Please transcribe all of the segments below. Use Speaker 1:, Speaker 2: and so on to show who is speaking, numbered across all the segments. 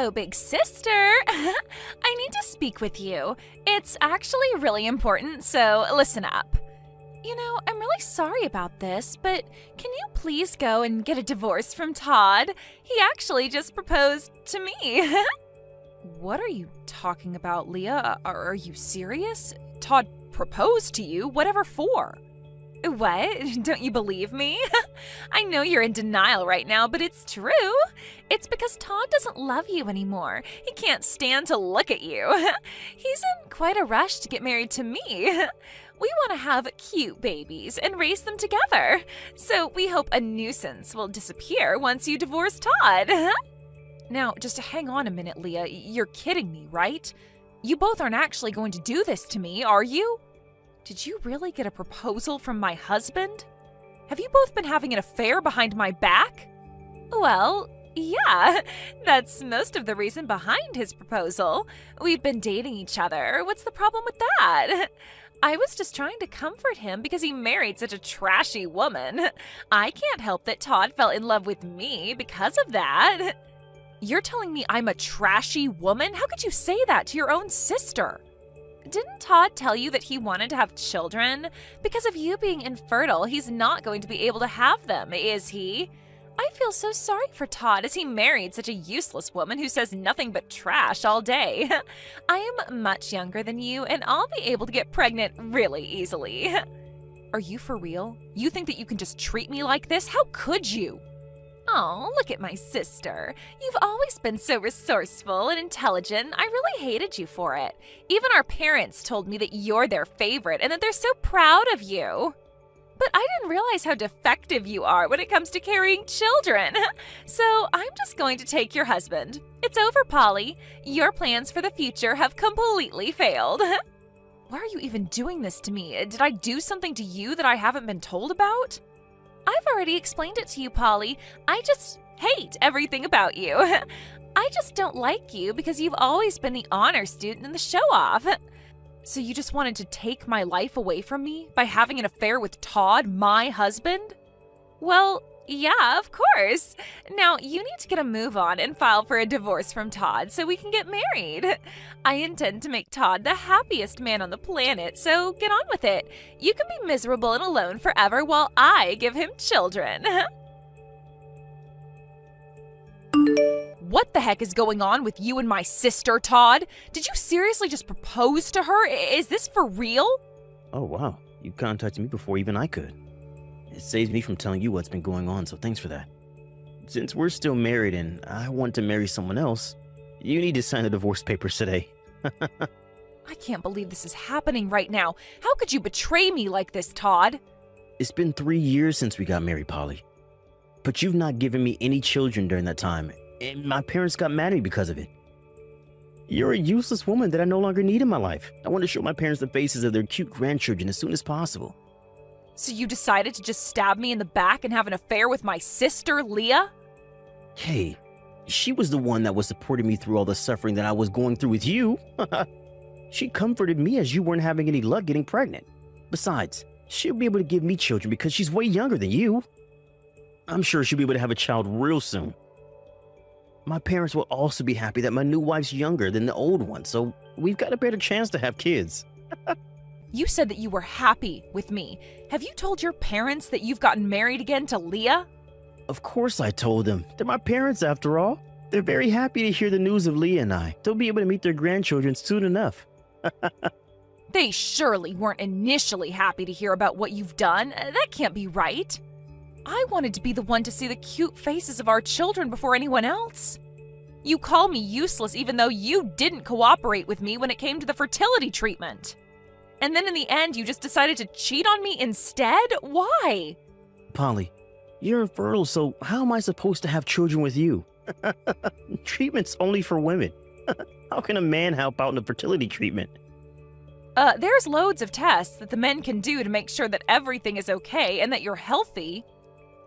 Speaker 1: Oh, big sister, I need to speak with you. It's actually really important, so listen up. You know, I'm really sorry about this, but can you please go and get a divorce from Todd? He actually just proposed to me. What are you talking about, Leah? Are you serious? Todd proposed to you? Whatever for? What? Don't you believe me? I know you're in denial right now, but it's true. It's because Todd doesn't love you anymore. He can't stand to look at you. He's in quite a rush to get married to me. We want to have cute babies and raise them together. So we hope a nuisance will disappear once you divorce Todd. Now, just hang on a minute, Leah. You're kidding me, right? You both aren't actually going to do this to me, are you? Did you really get a proposal from my husband? Have you both been having an affair behind my back? Well, yeah, that's most of the reason behind his proposal. We've been dating each other. What's the problem with that? I was just trying to comfort him because he married such a trashy woman. I can't help that Todd fell in love with me because of that. You're telling me I'm a trashy woman? How could you say that to your own sister? Didn't Todd tell you that he wanted to have children? Because of you being infertile, he's not going to be able to have them, is he? I feel so sorry for Todd as he married such a useless woman who says nothing but trash all day. I am much younger than you, and I'll be able to get pregnant really easily. Are you for real? You think that you can just treat me like this? How could you? Oh, look at my sister. You've always been so resourceful and intelligent. I really hated you for it. Even our parents told me that you're their favorite and that they're so proud of you. But I didn't realize how defective you are when it comes to carrying children. So I'm just going to take your husband. It's over, Polly. Your plans for the future have completely failed. Why are you even doing this to me? Did I do something to you that I haven't been told about? I've already explained it to you, Polly. I just hate everything about you. I just don't like you because you've always been the honor student and the show-off. So you just wanted to take my life away from me by having an affair with Todd, my husband? Well, yeah, of course. Now, you need to get a move on and file for a divorce from Todd so we can get married. I intend to make Todd the happiest man on the planet, so get on with it. You can be miserable and alone forever while I give him children. What the heck is going on with you and my sister, Todd? Did you seriously just propose to her? Is this for real?
Speaker 2: Oh, wow. You contacted me before even I could. It saves me from telling you what's been going on, so thanks for that. Since we're still married and I want to marry someone else, you need to sign the divorce papers today.
Speaker 1: I can't believe this is happening right now. How could you betray me like this, Todd?
Speaker 2: It's been 3 years since we got married, Polly. But you've not given me any children during that time, and my parents got mad at me because of it. You're a useless woman that I no longer need in my life. I want to show my parents the faces of their cute grandchildren as soon as possible.
Speaker 1: So you decided to just stab me in the back and have an affair with my sister, Leah?
Speaker 2: Hey, she was the one that was supporting me through all the suffering that I was going through with you. She comforted me as you weren't having any luck getting pregnant. Besides, she'll be able to give me children because she's way younger than you. I'm sure she'll be able to have a child real soon. My parents will also be happy that my new wife's younger than the old one, so we've got a better chance to have kids.
Speaker 1: You said that you were happy with me. Have you told your parents that you've gotten married again to Leah?
Speaker 2: Of course I told them. They're my parents after all. They're very happy to hear the news of Leah and I. They'll be able to meet their grandchildren soon enough.
Speaker 1: They surely weren't initially happy to hear about what you've done. That can't be right. I wanted to be the one to see the cute faces of our children before anyone else. You call me useless even though you didn't cooperate with me when it came to the fertility treatment. And then in the end, you just decided to cheat on me instead? Why?
Speaker 2: Polly, you're infertile, so how am I supposed to have children with you? Treatment's only for women. How can a man help out in a fertility treatment?
Speaker 1: There's loads of tests that the men can do to make sure that everything is okay and that you're healthy.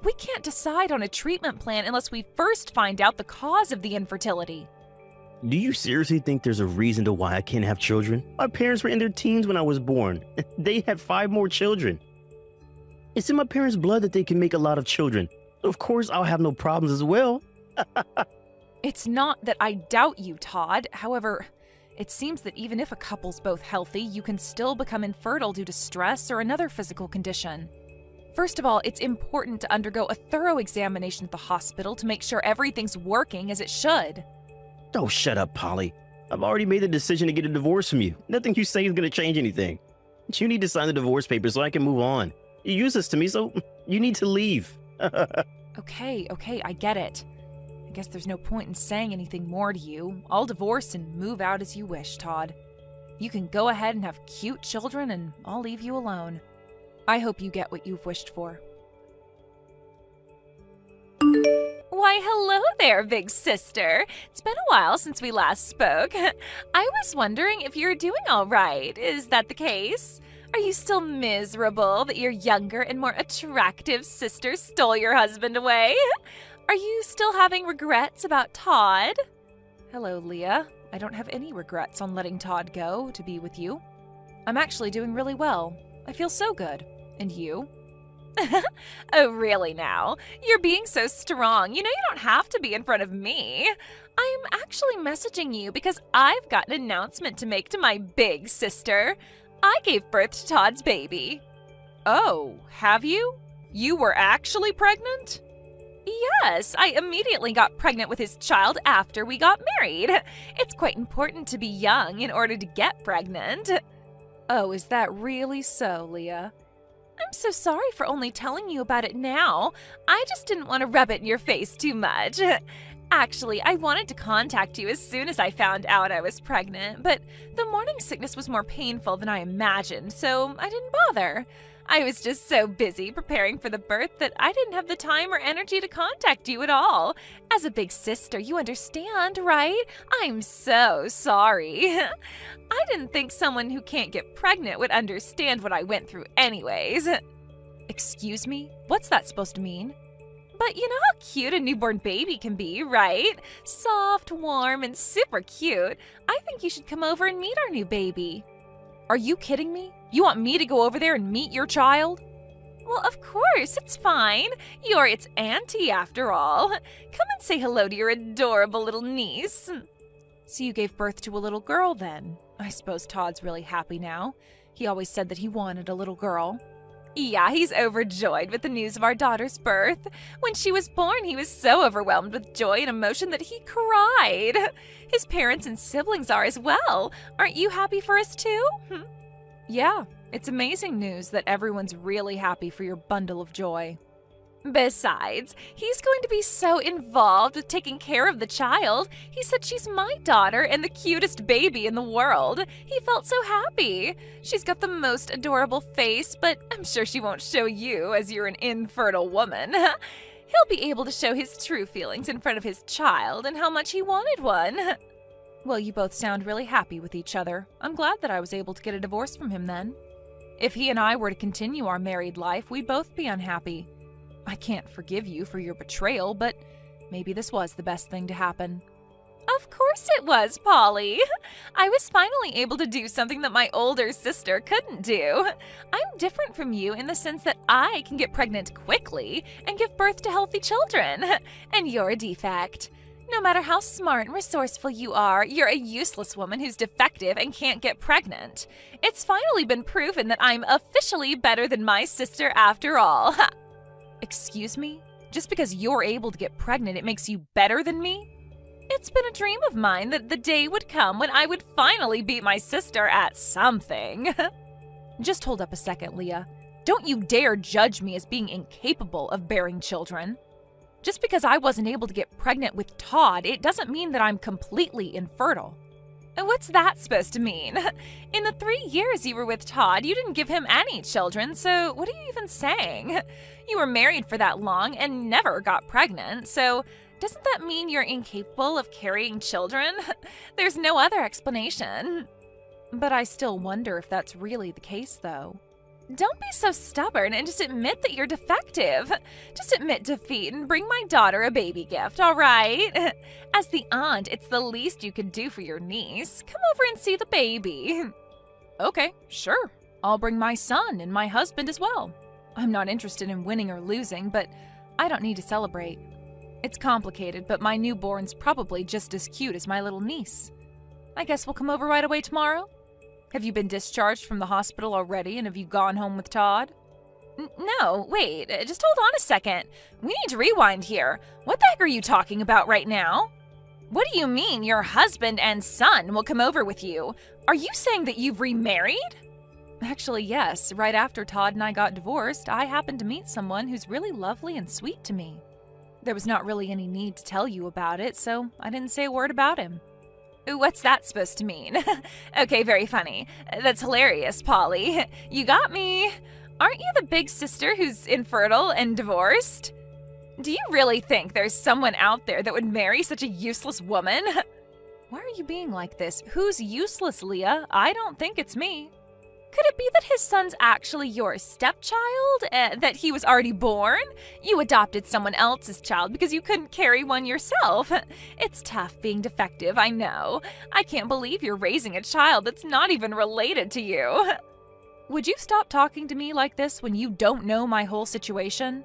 Speaker 1: We can't decide on a treatment plan unless we first find out the cause of the infertility.
Speaker 2: Do you seriously think there's a reason to why I can't have children? My parents were in their teens when I was born. They had 5 more children. It's in my parents' blood that they can make a lot of children. Of course, I'll have no problems as well.
Speaker 1: It's not that I doubt you, Todd. However, it seems that even if a couple's both healthy, you can still become infertile due to stress or another physical condition. First of all, it's important to undergo a thorough examination at the hospital to make sure everything's working as it should.
Speaker 2: Oh, shut up, Polly. I've already made the decision to get a divorce from you. Nothing you say is going to change anything. You need to sign the divorce papers so I can move on. You use this to me, so you need to leave.
Speaker 1: Okay, I get it. I guess there's no point in saying anything more to you. I'll divorce and move out as you wish, Todd. You can go ahead and have cute children, and I'll leave you alone. I hope you get what you've wished for. Why, hello there, big sister. It's been a while since we last spoke. I was wondering if you're doing all right. Is that the case? Are you still miserable that your younger and more attractive sister stole your husband away? Are you still having regrets about Todd? Hello, Leah. I don't have any regrets on letting Todd go to be with you. I'm actually doing really well. I feel so good. And you? Oh, really now? You're being so strong. You know you don't have to be in front of me. I'm actually messaging you because I've got an announcement to make to my big sister. I gave birth to Todd's baby. Oh, have you? You were actually pregnant? Yes, I immediately got pregnant with his child after we got married. It's quite important to be young in order to get pregnant. Oh, is that really so, Leah? I'm so sorry for only telling you about it now. I just didn't want to rub it in your face too much. Actually, I wanted to contact you as soon as I found out I was pregnant, but the morning sickness was more painful than I imagined, so I didn't bother. I was just so busy preparing for the birth that I didn't have the time or energy to contact you at all. As a big sister, you understand, right? I'm so sorry. I didn't think someone who can't get pregnant would understand what I went through anyways. Excuse me? What's that supposed to mean? But you know how cute a newborn baby can be, right? Soft, warm, and super cute. I think you should come over and meet our new baby. Are you kidding me? You want me to go over there and meet your child? Well, of course, it's fine. You're its auntie, after all. Come and say hello to your adorable little niece. So you gave birth to a little girl, then? I suppose Todd's really happy now. He always said that he wanted a little girl. Yeah, he's overjoyed with the news of our daughter's birth. When she was born, he was so overwhelmed with joy and emotion that he cried. His parents and siblings are as well. Aren't you happy for us too? Yeah, it's amazing news that everyone's really happy for your bundle of joy. Besides, he's going to be so involved with taking care of the child. He said she's my daughter and the cutest baby in the world. He felt so happy. She's got the most adorable face, but I'm sure she won't show you as you're an infertile woman. He'll be able to show his true feelings in front of his child and how much he wanted one. Well, you both sound really happy with each other. I'm glad that I was able to get a divorce from him then. If he and I were to continue our married life, we'd both be unhappy. I can't forgive you for your betrayal, but maybe this was the best thing to happen. Of course it was, Polly. I was finally able to do something that my older sister couldn't do. I'm different from you in the sense that I can get pregnant quickly and give birth to healthy children, and you're a defect. No matter how smart and resourceful you are, you're a useless woman who's defective and can't get pregnant. It's finally been proven that I'm officially better than my sister after all. Excuse me? Just because you're able to get pregnant, it makes you better than me? It's been a dream of mine that the day would come when I would finally beat my sister at something. Just hold up a second, Leah. Don't you dare judge me as being incapable of bearing children. Just because I wasn't able to get pregnant with Todd, it doesn't mean that I'm completely infertile. And what's that supposed to mean? In the 3 years you were with Todd, you didn't give him any children, so what are you even saying? You were married for that long and never got pregnant, so doesn't that mean you're incapable of carrying children? There's no other explanation. But I still wonder if that's really the case, though. Don't be so stubborn and just admit that you're defective. Just admit defeat and bring my daughter a baby gift, all right? As the aunt, it's the least you could do for your niece. Come over and see the baby. Okay, sure. I'll bring my son and my husband as well. I'm not interested in winning or losing, but I don't need to celebrate. It's complicated, but my newborn's probably just as cute as my little niece. I guess we'll come over right away tomorrow? Have you been discharged from the hospital already, and have you gone home with Todd? No, wait, just hold on a second. We need to rewind here. What the heck are you talking about right now? What do you mean your husband and son will come over with you? Are you saying that you've remarried? Actually, yes. Right after Todd and I got divorced, I happened to meet someone who's really lovely and sweet to me. There was not really any need to tell you about it, so I didn't say a word about him. What's that supposed to mean? Okay, very funny. That's hilarious, Polly. You got me. Aren't you the big sister who's infertile and divorced? Do you really think there's someone out there that would marry such a useless woman? Why are you being like this? Who's useless, Leah? I don't think it's me. Could it be that his son's actually your stepchild? That he was already born? You adopted someone else's child because you couldn't carry one yourself. It's tough being defective, I know. I can't believe you're raising a child that's not even related to you. Would you stop talking to me like this when you don't know my whole situation?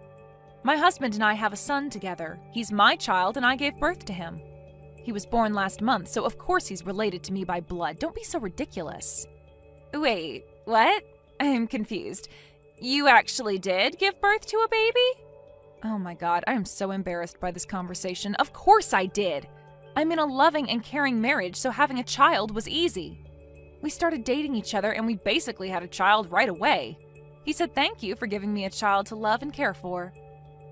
Speaker 1: My husband and I have a son together. He's my child and I gave birth to him. He was born last month, so of course he's related to me by blood. Don't be so ridiculous. Wait, what? I'm confused. You actually did give birth to a baby? Oh my god, I am so embarrassed by this conversation. Of course I did. I'm in a loving and caring marriage, so having a child was easy. We started dating each other and we basically had a child right away. He said thank you for giving me a child to love and care for.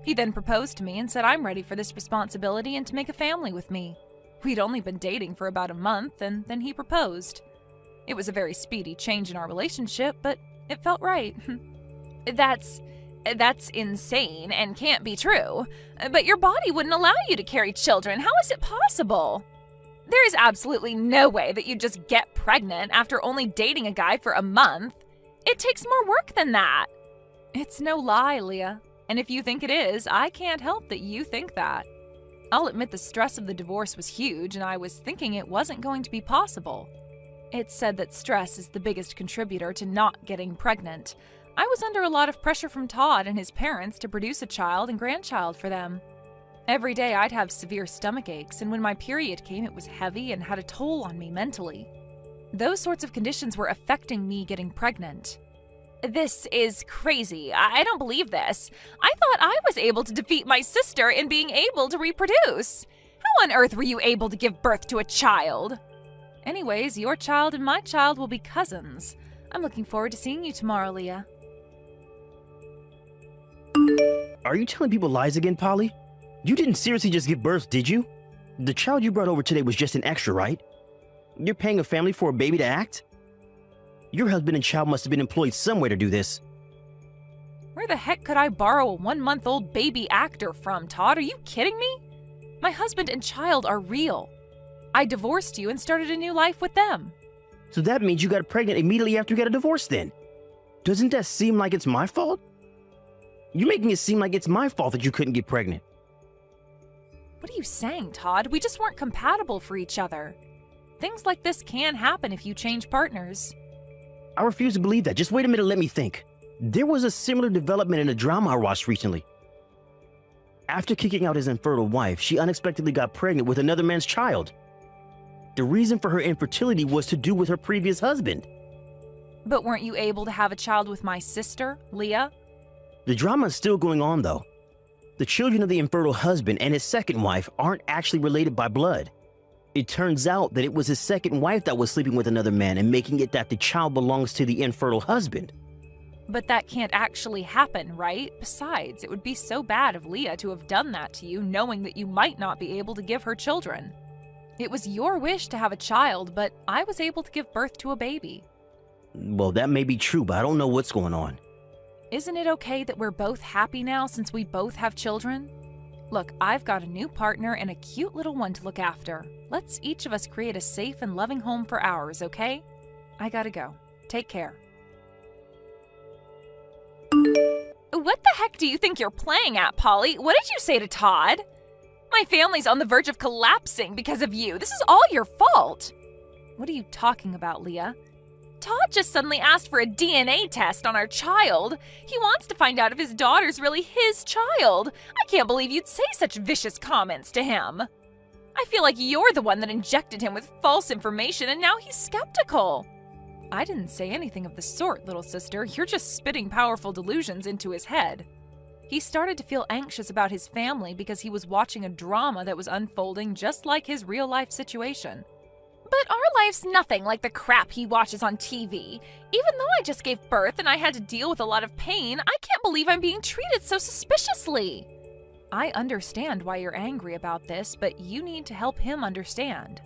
Speaker 1: He then proposed to me and said I'm ready for this responsibility and to make a family with me. We'd only been dating for about a month and then he proposed. It was a very speedy change in our relationship, but it felt right. That's insane and can't be true. But your body wouldn't allow you to carry children. How is it possible? There is absolutely no way that you just get pregnant after only dating a guy for a month. It takes more work than that. It's no lie, Leah. And if you think it is, I can't help that you think that. I'll admit the stress of the divorce was huge, and I was thinking it wasn't going to be possible. It's said that stress is the biggest contributor to not getting pregnant. I was under a lot of pressure from Todd and his parents to produce a child and grandchild for them. Every day I'd have severe stomach aches, and when my period came, it was heavy and had a toll on me mentally. Those sorts of conditions were affecting me getting pregnant. This is crazy. I don't believe this. I thought I was able to defeat my sister in being able to reproduce. How on earth were you able to give birth to a child? Anyways, your child and my child will be cousins. I'm looking forward to seeing you tomorrow, Leah.
Speaker 2: Are you telling people lies again, Polly? You didn't seriously just give birth, did you? The child you brought over today was just an extra, right? You're paying a family for a baby to act? Your husband and child must have been employed somewhere to do this.
Speaker 1: Where the heck could I borrow a 1-month-old baby actor from, Todd? Are you kidding me? My husband and child are real. I divorced you and started a new life with them.
Speaker 2: So that means you got pregnant immediately after you got a divorce then. Doesn't that seem like it's my fault? You're making it seem like it's my fault that you couldn't get pregnant.
Speaker 1: What are you saying, Todd? We just weren't compatible for each other. Things like this can happen if you change partners.
Speaker 2: I refuse to believe that. Just wait a minute, let me think. There was a similar development in a drama I watched recently. After kicking out his infertile wife, she unexpectedly got pregnant with another man's child. The reason for her infertility was to do with her previous husband.
Speaker 1: But weren't you able to have a child with my sister, Leah?
Speaker 2: The drama is still going on, though. The children of the infertile husband and his second wife aren't actually related by blood. It turns out that it was his second wife that was sleeping with another man and making it that the child belongs to the infertile husband.
Speaker 1: But that can't actually happen, right? Besides, it would be so bad of Leah to have done that to you, knowing that you might not be able to give her children. It was your wish to have a child, but I was able to give birth to a baby.
Speaker 2: Well, that may be true, but I don't know what's going on.
Speaker 1: Isn't it okay that we're both happy now since we both have children? Look, I've got a new partner and a cute little one to look after. Let's each of us create a safe and loving home for ours, okay? I gotta go. Take care. What the heck do you think you're playing at, Polly? What did you say to Todd? My family's on the verge of collapsing because of you. This is all your fault. What are you talking about, Leah? Todd just suddenly asked for a DNA test on our child. He wants to find out if his daughter's really his child. I can't believe you'd say such vicious comments to him. I feel like you're the one that injected him with false information and now he's skeptical. I didn't say anything of the sort, little sister. You're just spitting powerful delusions into his head. He started to feel anxious about his family because he was watching a drama that was unfolding just like his real-life situation. But our life's nothing like the crap he watches on TV. Even though I just gave birth and I had to deal with a lot of pain, I can't believe I'm being treated so suspiciously. I understand why you're angry about this, but you need to help him understand.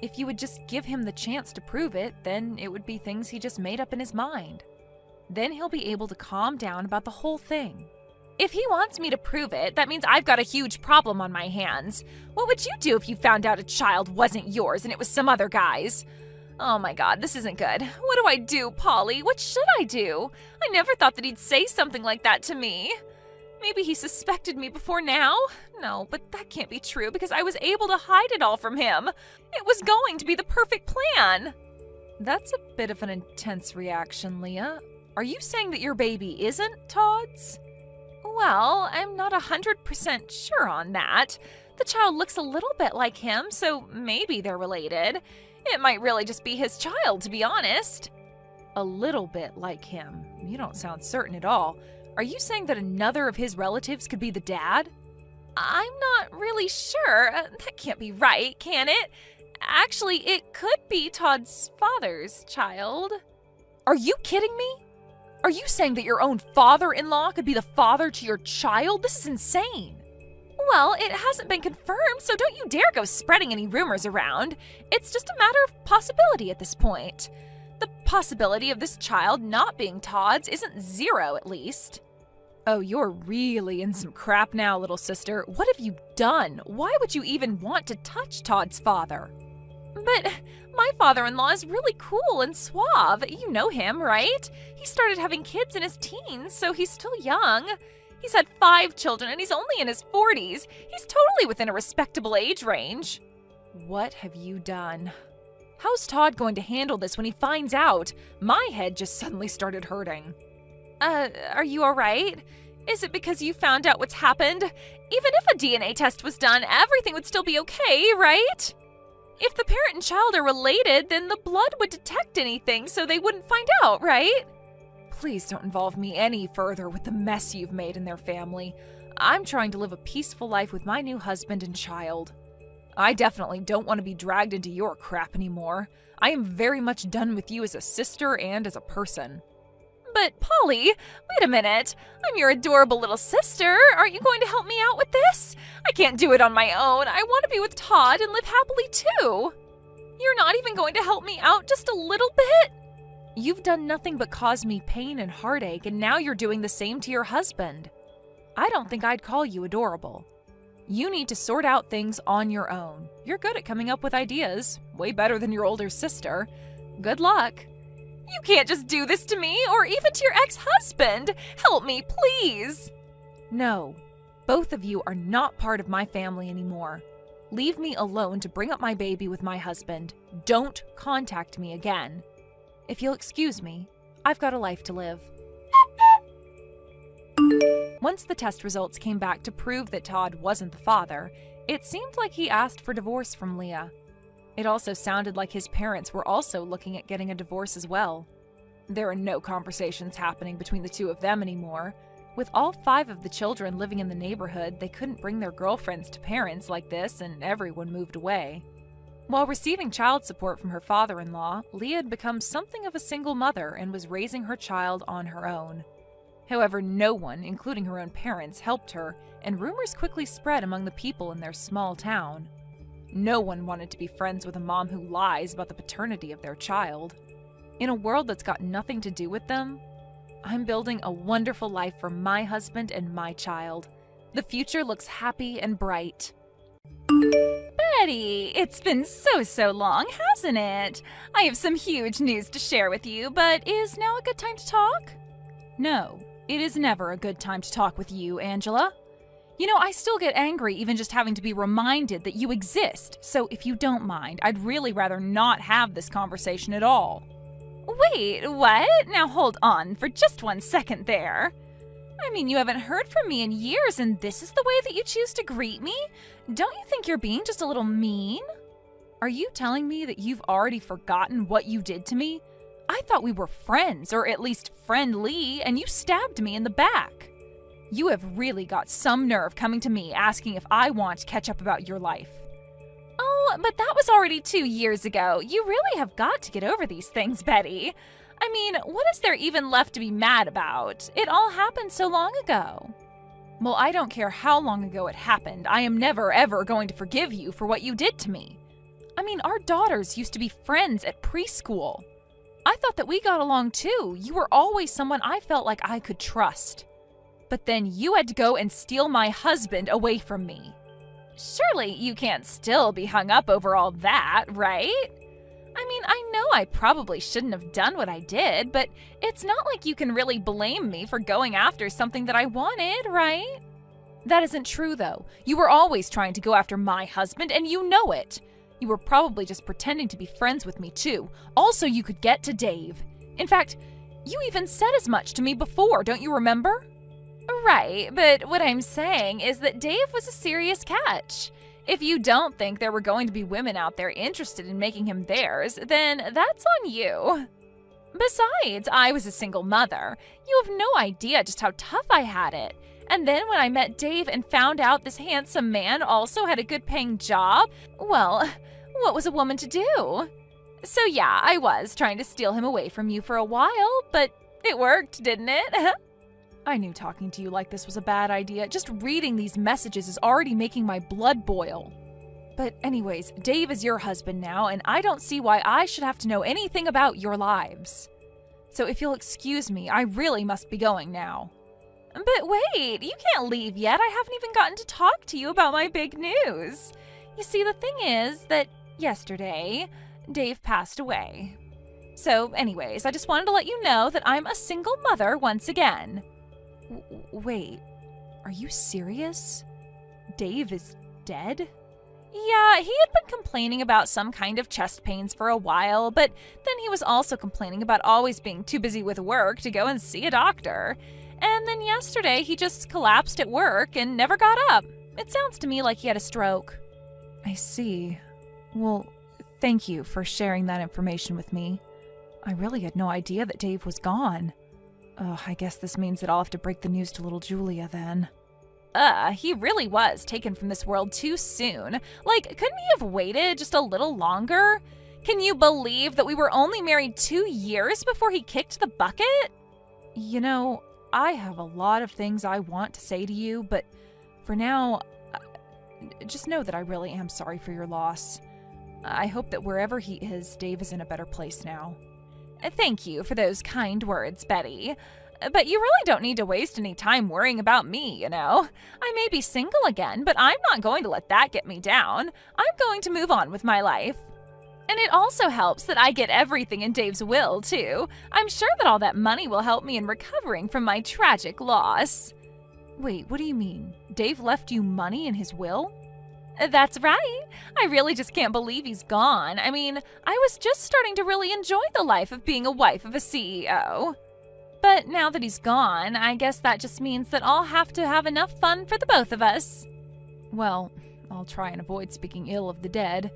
Speaker 1: If you would just give him the chance to prove it, then it would be things he just made up in his mind. Then he'll be able to calm down about the whole thing. If he wants me to prove it, that means I've got a huge problem on my hands. What would you do if you found out a child wasn't yours and it was some other guy's? Oh my God, this isn't good. What do I do, Polly? What should I do? I never thought that he'd say something like that to me. Maybe he suspected me before now? No, but that can't be true because I was able to hide it all from him. It was going to be the perfect plan. That's a bit of an intense reaction, Leah. Are you saying that your baby isn't Todd's? Well, I'm not 100% sure on that. The child looks a little bit like him, so maybe they're related. It might really just be his child, to be honest. A little bit like him? You don't sound certain at all. Are you saying that another of his relatives could be the dad? I'm not really sure. That can't be right, can it? Actually, it could be Todd's father's child. Are you kidding me? Are you saying that your own father-in-law could be the father to your child? This is insane. Well, it hasn't been confirmed, so don't you dare go spreading any rumors around. It's just a matter of possibility at this point. The possibility of this child not being Todd's isn't zero, at least. Oh, you're really in some crap now, little sister. What have you done? Why would you even want to touch Todd's father? But my father-in-law is really cool and suave. You know him, right? He started having kids in his teens, so he's still young. He's had 5 children and he's only in his 40s. He's totally within a respectable age range. What have you done? How's Todd going to handle this when he finds out? My head just suddenly started hurting. Are you all right? Is it because you found out what's happened? Even if a DNA test was done, everything would still be okay, right? If the parent and child are related, then the blood would detect anything so they wouldn't find out, right? Please don't involve me any further with the mess you've made in their family. I'm trying to live a peaceful life with my new husband and child. I definitely don't want to be dragged into your crap anymore. I am very much done with you as a sister and as a person. But, Polly, wait a minute. I'm your adorable little sister. Aren't you going to help me out with this? I can't do it on my own. I want to be with Todd and live happily too. You're not even going to help me out just a little bit? You've done nothing but cause me pain and heartache, and now you're doing the same to your husband. I don't think I'd call you adorable. You need to sort out things on your own. You're good at coming up with ideas. Way better than your older sister. Good luck. You can't just do this to me, or even to your ex-husband. Help me, please. No, both of you are not part of my family anymore. Leave me alone to bring up my baby with my husband. Don't contact me again. If you'll excuse me, I've got a life to live. Once the test results came back to prove that Todd wasn't the father, it seemed like he asked for divorce from Leah. It also sounded like his parents were also looking at getting a divorce as well. There are no conversations happening between the two of them anymore. With all 5 of the children living in the neighborhood, they couldn't bring their girlfriends to parents like this, and everyone moved away. While receiving child support from her father-in-law, Leah had become something of a single mother and was raising her child on her own. However, no one, including her own parents, helped her, and rumors quickly spread among the people in their small town. No one wanted to be friends with a mom who lies about the paternity of their child. In a world that's got nothing to do with them, I'm building a wonderful life for my husband and my child. The future looks happy and bright.
Speaker 3: Betty, it's been so long, hasn't it? I have some huge news to share with you, but is now a good time to talk?
Speaker 1: No, it is never a good time to talk with you, Angela. You know, I still get angry even just having to be reminded that you exist, so if you don't mind, I'd really rather not have this conversation at all.
Speaker 3: Wait, what? Now hold on for just 1 second there. I mean, you haven't heard from me in years, and this is the way that you choose to greet me? Don't you think you're being just a little mean? Are you telling me that you've already forgotten what you did to me? I thought we were friends, or at least friendly, and you stabbed me in the back. You have really got some nerve coming to me asking if I want to catch up about your life. Oh, but that was already 2 years ago. You really have got to get over these things, Betty. I mean, what is there even left to be mad about? It all happened so long ago. Well, I don't care how long ago it happened. I am never, ever going to forgive you for what you did to me. I mean, our daughters used to be friends at preschool. I thought that we got along too. You were always someone I felt like I could trust. But then you had to go and steal my husband away from me. Surely you can't still be hung up over all that, right? I mean, I know I probably shouldn't have done what I did, but it's not like you can really blame me for going after something that I wanted, right? That isn't true, though. You were always trying to go after my husband, and you know it. You were probably just pretending to be friends with me, too. Also, you could get to Dave. In fact, you even said as much to me before, don't you remember? Right, but what I'm saying is that Dave was a serious catch. If you don't think there were going to be women out there interested in making him theirs, then that's on you. Besides, I was a single mother. You have no idea just how tough I had it. And then when I met Dave and found out this handsome man also had a good-paying job, well, what was a woman to do? So yeah, I was trying to steal him away from you for a while, but it worked, didn't it? I knew talking to you like this was a bad idea. Just reading these messages is already making my blood boil. But anyways, Dave is your husband now, and I don't see why I should have to know anything about your lives. So if you'll excuse me, I really must be going now. But wait, you can't leave yet. I haven't even gotten to talk to you about my big news. You see, the thing is that yesterday, Dave passed away. So anyways, I just wanted to let you know that I'm a single mother once again. Wait, are you serious? Dave is dead? Yeah, he had been complaining about some kind of chest pains for a while, but then he was also complaining about always being too busy with work to go and see a doctor. And then yesterday, he just collapsed at work and never got up. It sounds to me like he had a stroke. I see. Well, thank you for sharing that information with me. I really had no idea that Dave was gone. I guess this means that I'll have to break the news to little Julia then. He really was taken from this world too soon. Like, couldn't he have waited just a little longer? Can you believe that we were only married 2 years before he kicked the bucket? You know, I have a lot of things I want to say to you, but for now, just know that I really am sorry for your loss. I hope that wherever he is, Dave is in a better place now. Thank you for those kind words, Betty. But you really don't need to waste any time worrying about me, you know. I may be single again, but I'm not going to let that get me down. I'm going to move on with my life. And it also helps that I get everything in Dave's will, too. I'm sure that all that money will help me in recovering from my tragic loss. Wait, what do you mean? Dave left you money in his will? That's right. I really just can't believe he's gone. I mean, I was just starting to really enjoy the life of being a wife of a CEO. But now that he's gone, I guess that just means that I'll have to have enough fun for the both of us. Well, I'll try and avoid speaking ill of the dead.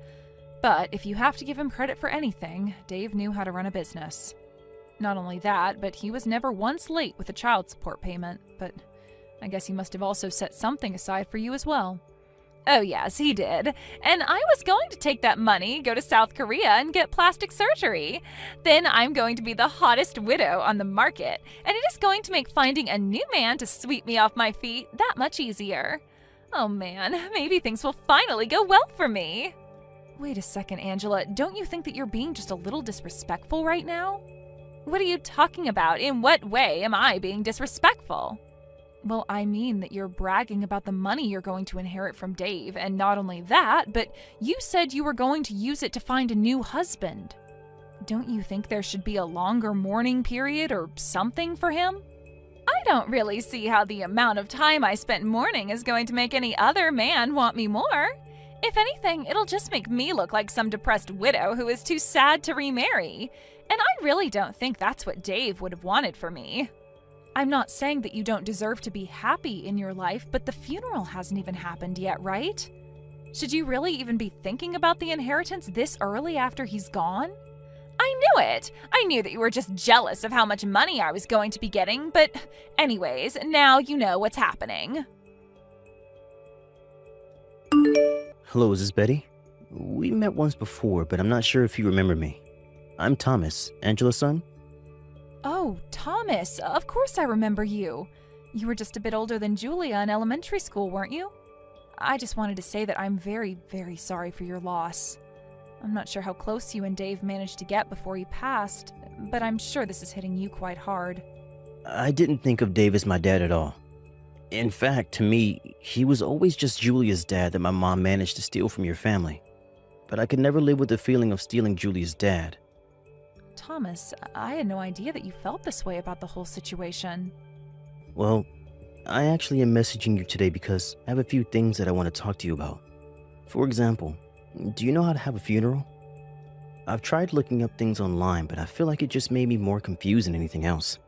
Speaker 3: But if you have to give him credit for anything, Dave knew how to run a business. Not only that, but he was never once late with a child support payment. But I guess he must have also set something aside for you as well. Oh yes, he did. And I was going to take that money, go to South Korea, and get plastic surgery. Then I'm going to be the hottest widow on the market, and it is going to make finding a new man to sweep me off my feet that much easier. Oh man, maybe things will finally go well for me. Wait a second, Angela. Don't you think that you're being just a little disrespectful right now? What are you talking about? In what way am I being disrespectful? Well, I mean that you're bragging about the money you're going to inherit from Dave, and not only that, but you said you were going to use it to find a new husband. Don't you think there should be a longer mourning period or something for him? I don't really see how the amount of time I spent mourning is going to make any other man want me more. If anything, it'll just make me look like some depressed widow who is too sad to remarry. And I really don't think that's what Dave would have wanted for me. I'm not saying that you don't deserve to be happy in your life, but the funeral hasn't even happened yet, right? Should you really even be thinking about the inheritance this early after he's gone? I knew it! I knew that you were just jealous of how much money I was going to be getting, but anyways, now you know what's happening.
Speaker 2: Hello, is this Betty? We met once before, but I'm not sure if you remember me. I'm Thomas, Angela's son.
Speaker 3: Oh, Thomas, of course I remember you. You were just a bit older than Julia in elementary school, weren't you? I just wanted to say that I'm very, very sorry for your loss. I'm not sure how close you and Dave managed to get before he passed, but I'm sure this is hitting you quite hard.
Speaker 2: I didn't think of Dave as my dad at all. In fact, to me, he was always just Julia's dad that my mom managed to steal from your family. But I could never live with the feeling of stealing Julia's dad.
Speaker 3: Thomas, I had no idea that you felt this way about the whole situation.
Speaker 2: Well, I actually am messaging you today because I have a few things that I want to talk to you about. For example, do you know how to have a funeral? I've tried looking up things online, but I feel like it just made me more confused than anything else.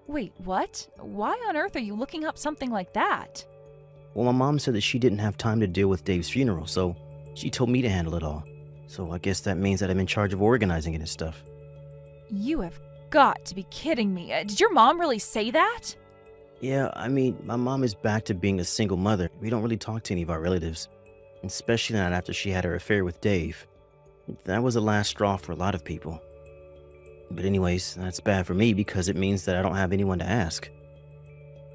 Speaker 3: Wait, what? Why on earth are you looking up something like that?
Speaker 2: Well, my mom said that she didn't have time to deal with Dave's funeral, so she told me to handle it all. So I guess that means that I'm in charge of organizing it and stuff.
Speaker 3: You have got to be kidding me. Did your mom really say that?
Speaker 2: Yeah, I mean, my mom is back to being a single mother. We don't really talk to any of our relatives, especially not after she had her affair with Dave. That was the last straw for a lot of people. But anyways, that's bad for me because it means that I don't have anyone to ask.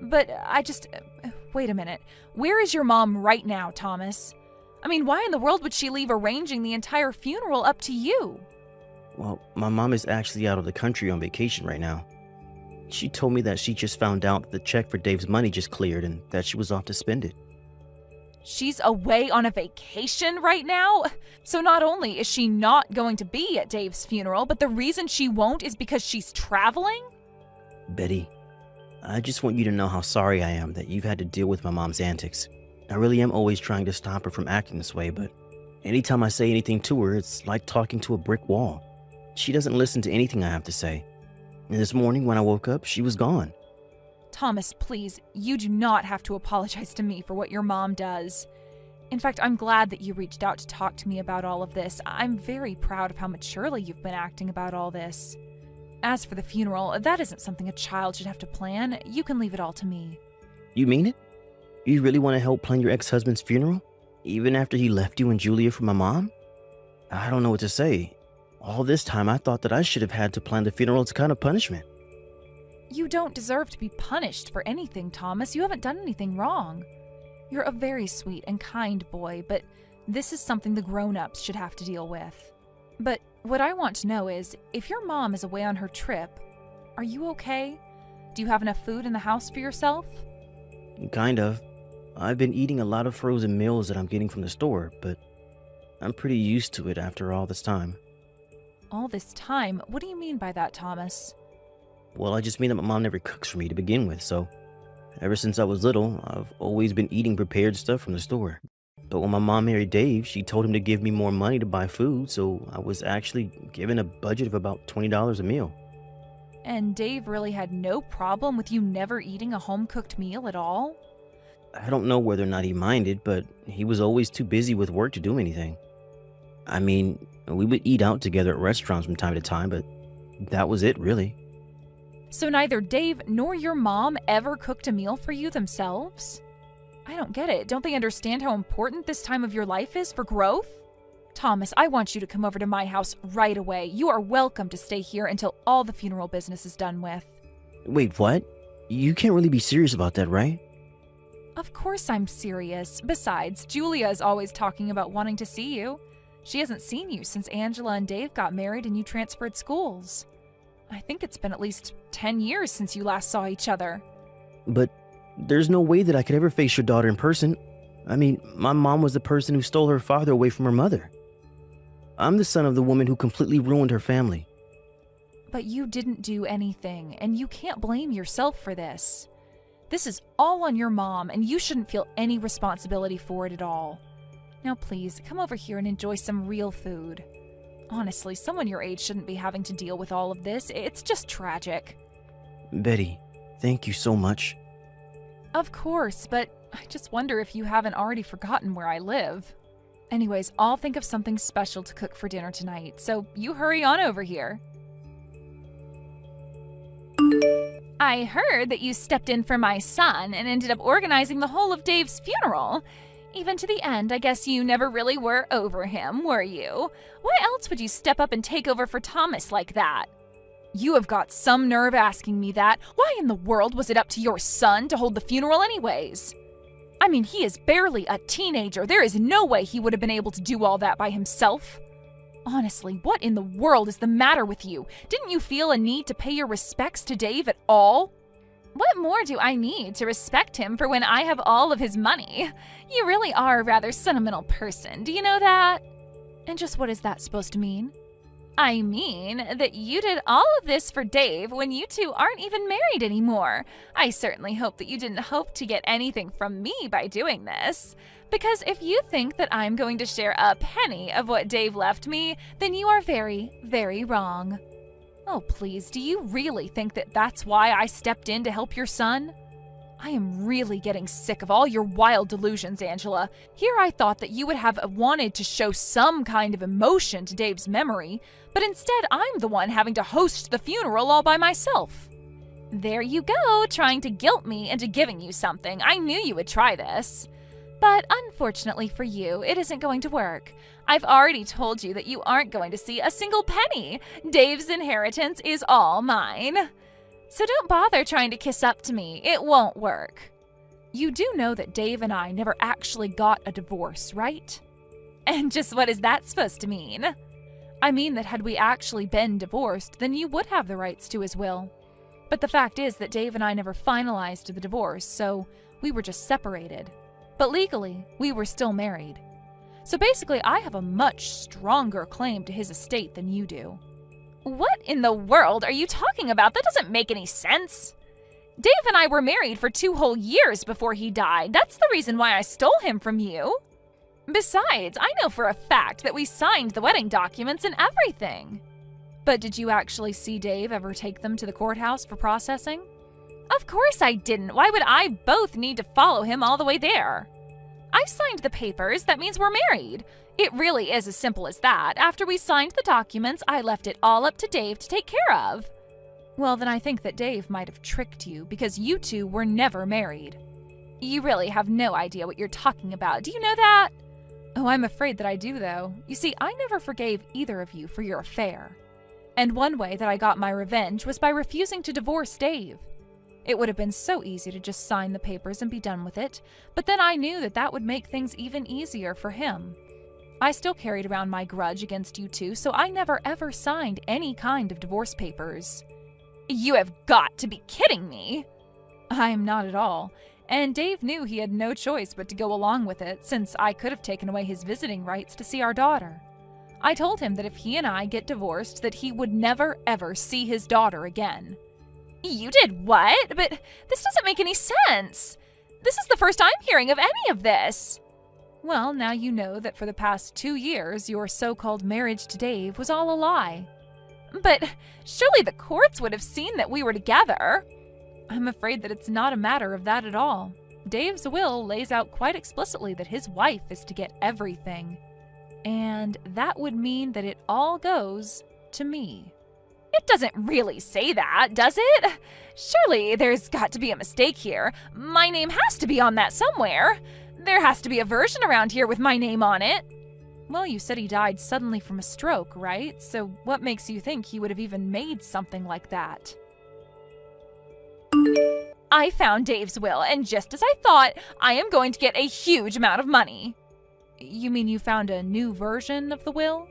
Speaker 3: But wait a minute. Where is your mom right now, Thomas? I mean, why in the world would she leave arranging the entire funeral up to you?
Speaker 2: Well, my mom is actually out of the country on vacation right now. She told me that she just found out that the check for Dave's money just cleared and that she was off to spend it.
Speaker 3: She's away on a vacation right now? So not only is she not going to be at Dave's funeral, but the reason she won't is because she's traveling?
Speaker 2: Betty, I just want you to know how sorry I am that you've had to deal with my mom's antics. I really am always trying to stop her from acting this way, but anytime I say anything to her, it's like talking to a brick wall. She doesn't listen to anything I have to say. And this morning when I woke up, she was gone.
Speaker 3: Thomas, please, you do not have to apologize to me for what your mom does. In fact, I'm glad that you reached out to talk to me about all of this. I'm very proud of how maturely you've been acting about all this. As for the funeral, that isn't something a child should have to plan. You can leave it all to me.
Speaker 2: You mean it? You really want to help plan your ex-husband's funeral? Even after he left you and Julia for my mom? I don't know what to say. All this time I thought that I should have had to plan the funeral as a kind of punishment.
Speaker 3: You don't deserve to be punished for anything, Thomas. You haven't done anything wrong. You're a very sweet and kind boy, but this is something the grown-ups should have to deal with. But what I want to know is, if your mom is away on her trip, are you okay? Do you have enough food in the house for yourself?
Speaker 2: Kind of. I've been eating a lot of frozen meals that I'm getting from the store, but I'm pretty used to it after all this time.
Speaker 3: All this time? What do you mean by that, Thomas?
Speaker 2: Well, I just mean that my mom never cooks for me to begin with, so ever since I was little, I've always been eating prepared stuff from the store. But when my mom married Dave, she told him to give me more money to buy food, so I was actually given a budget of about $20 a meal.
Speaker 3: And Dave really had no problem with you never eating a home-cooked meal at all?
Speaker 2: I don't know whether or not he minded, but he was always too busy with work to do anything. I mean, we would eat out together at restaurants from time to time, but that was it, really.
Speaker 3: So neither Dave nor your mom ever cooked a meal for you themselves? I don't get it. Don't they understand how important this time of your life is for growth? Thomas, I want you to come over to my house right away. You are welcome to stay here until all the funeral business is done with.
Speaker 2: Wait, what? You can't really be serious about that, right?
Speaker 3: Of course I'm serious. Besides, Julia is always talking about wanting to see you. She hasn't seen you since Angela and Dave got married and you transferred schools. I think it's been at least 10 years since you last saw each other.
Speaker 2: But there's no way that I could ever face your daughter in person. I mean, my mom was the person who stole her father away from her mother. I'm the son of the woman who completely ruined her family.
Speaker 3: But you didn't do anything, and you can't blame yourself for this. This is all on your mom, and you shouldn't feel any responsibility for it at all. Now please, come over here and enjoy some real food. Honestly, someone your age shouldn't be having to deal with all of this. It's just tragic.
Speaker 2: Betty, thank you so much.
Speaker 3: Of course, but I just wonder if you haven't already forgotten where I live. Anyways, I'll think of something special to cook for dinner tonight, so you hurry on over here. I heard that you stepped in for my son and ended up organizing the whole of Dave's funeral. Even to the end, I guess you never really were over him, were you? Why else would you step up and take over for Thomas like that? You have got some nerve asking me that. Why in the world was it up to your son to hold the funeral anyways? I mean, he is barely a teenager. There is no way he would have been able to do all that by himself. Honestly, what in the world is the matter with you? Didn't you feel a need to pay your respects to Dave at all? What more do I need to respect him for when I have all of his money? You really are a rather sentimental person, do you know that? And just what is that supposed to mean? I mean that you did all of this for Dave when you two aren't even married anymore. I certainly hope that you didn't hope to get anything from me by doing this. Because if you think that I'm going to share a penny of what Dave left me, then you are very, very wrong. Oh, please, do you really think that that's why I stepped in to help your son? I am really getting sick of all your wild delusions, Angela. Here I thought that you would have wanted to show some kind of emotion to Dave's memory, but instead I'm the one having to host the funeral all by myself. There you go, trying to guilt me into giving you something. I knew you would try this. But unfortunately for you, it isn't going to work. I've already told you that you aren't going to see a single penny. Dave's inheritance is all mine. So don't bother trying to kiss up to me. It won't work. You do know that Dave and I never actually got a divorce, right? And just what is that supposed to mean? I mean that had we actually been divorced, then you would have the rights to his will. But the fact is that Dave and I never finalized the divorce, so we were just separated. But legally, we were still married. So basically, I have a much stronger claim to his estate than you do. What in the world are you talking about? That doesn't make any sense. Dave and I were married for 2 whole years before he died. That's the reason why I stole him from you. Besides, I know for a fact that we signed the wedding documents and everything. But did you actually see Dave ever take them to the courthouse for processing? Of course I didn't. Why would I both need to follow him all the way there? I signed the papers. That means we're married. It really is as simple as that. After we signed the documents, I left it all up to Dave to take care of. Well, then I think that Dave might have tricked you because you two were never married. You really have no idea what you're talking about. Do you know that? Oh, I'm afraid that I do, though. You see, I never forgave either of you for your affair. And one way that I got my revenge was by refusing to divorce Dave. It would have been so easy to just sign the papers and be done with it, but then I knew that that would make things even easier for him. I still carried around my grudge against you two, so I never ever signed any kind of divorce papers. You have got to be kidding me! I'm not at all, and Dave knew he had no choice but to go along with it, since I could have taken away his visiting rights to see our daughter. I told him that if he and I get divorced, that he would never ever see his daughter again. You did what? But this doesn't make any sense. This is the first I'm hearing of any of this. Well, now you know that for the past 2 years, your so-called marriage to Dave was all a lie. But surely the courts would have seen that we were together. I'm afraid that it's not a matter of that at all. Dave's will lays out quite explicitly that his wife is to get everything. And that would mean that it all goes to me. It doesn't really say that, does it? Surely there's got to be a mistake here. My name has to be on that somewhere. There has to be a version around here with my name on it. Well, you said he died suddenly from a stroke, right? So what makes you think he would have even made something like that? I found Dave's will, and just as I thought, I am going to get a huge amount of money. You mean you found a new version of the will?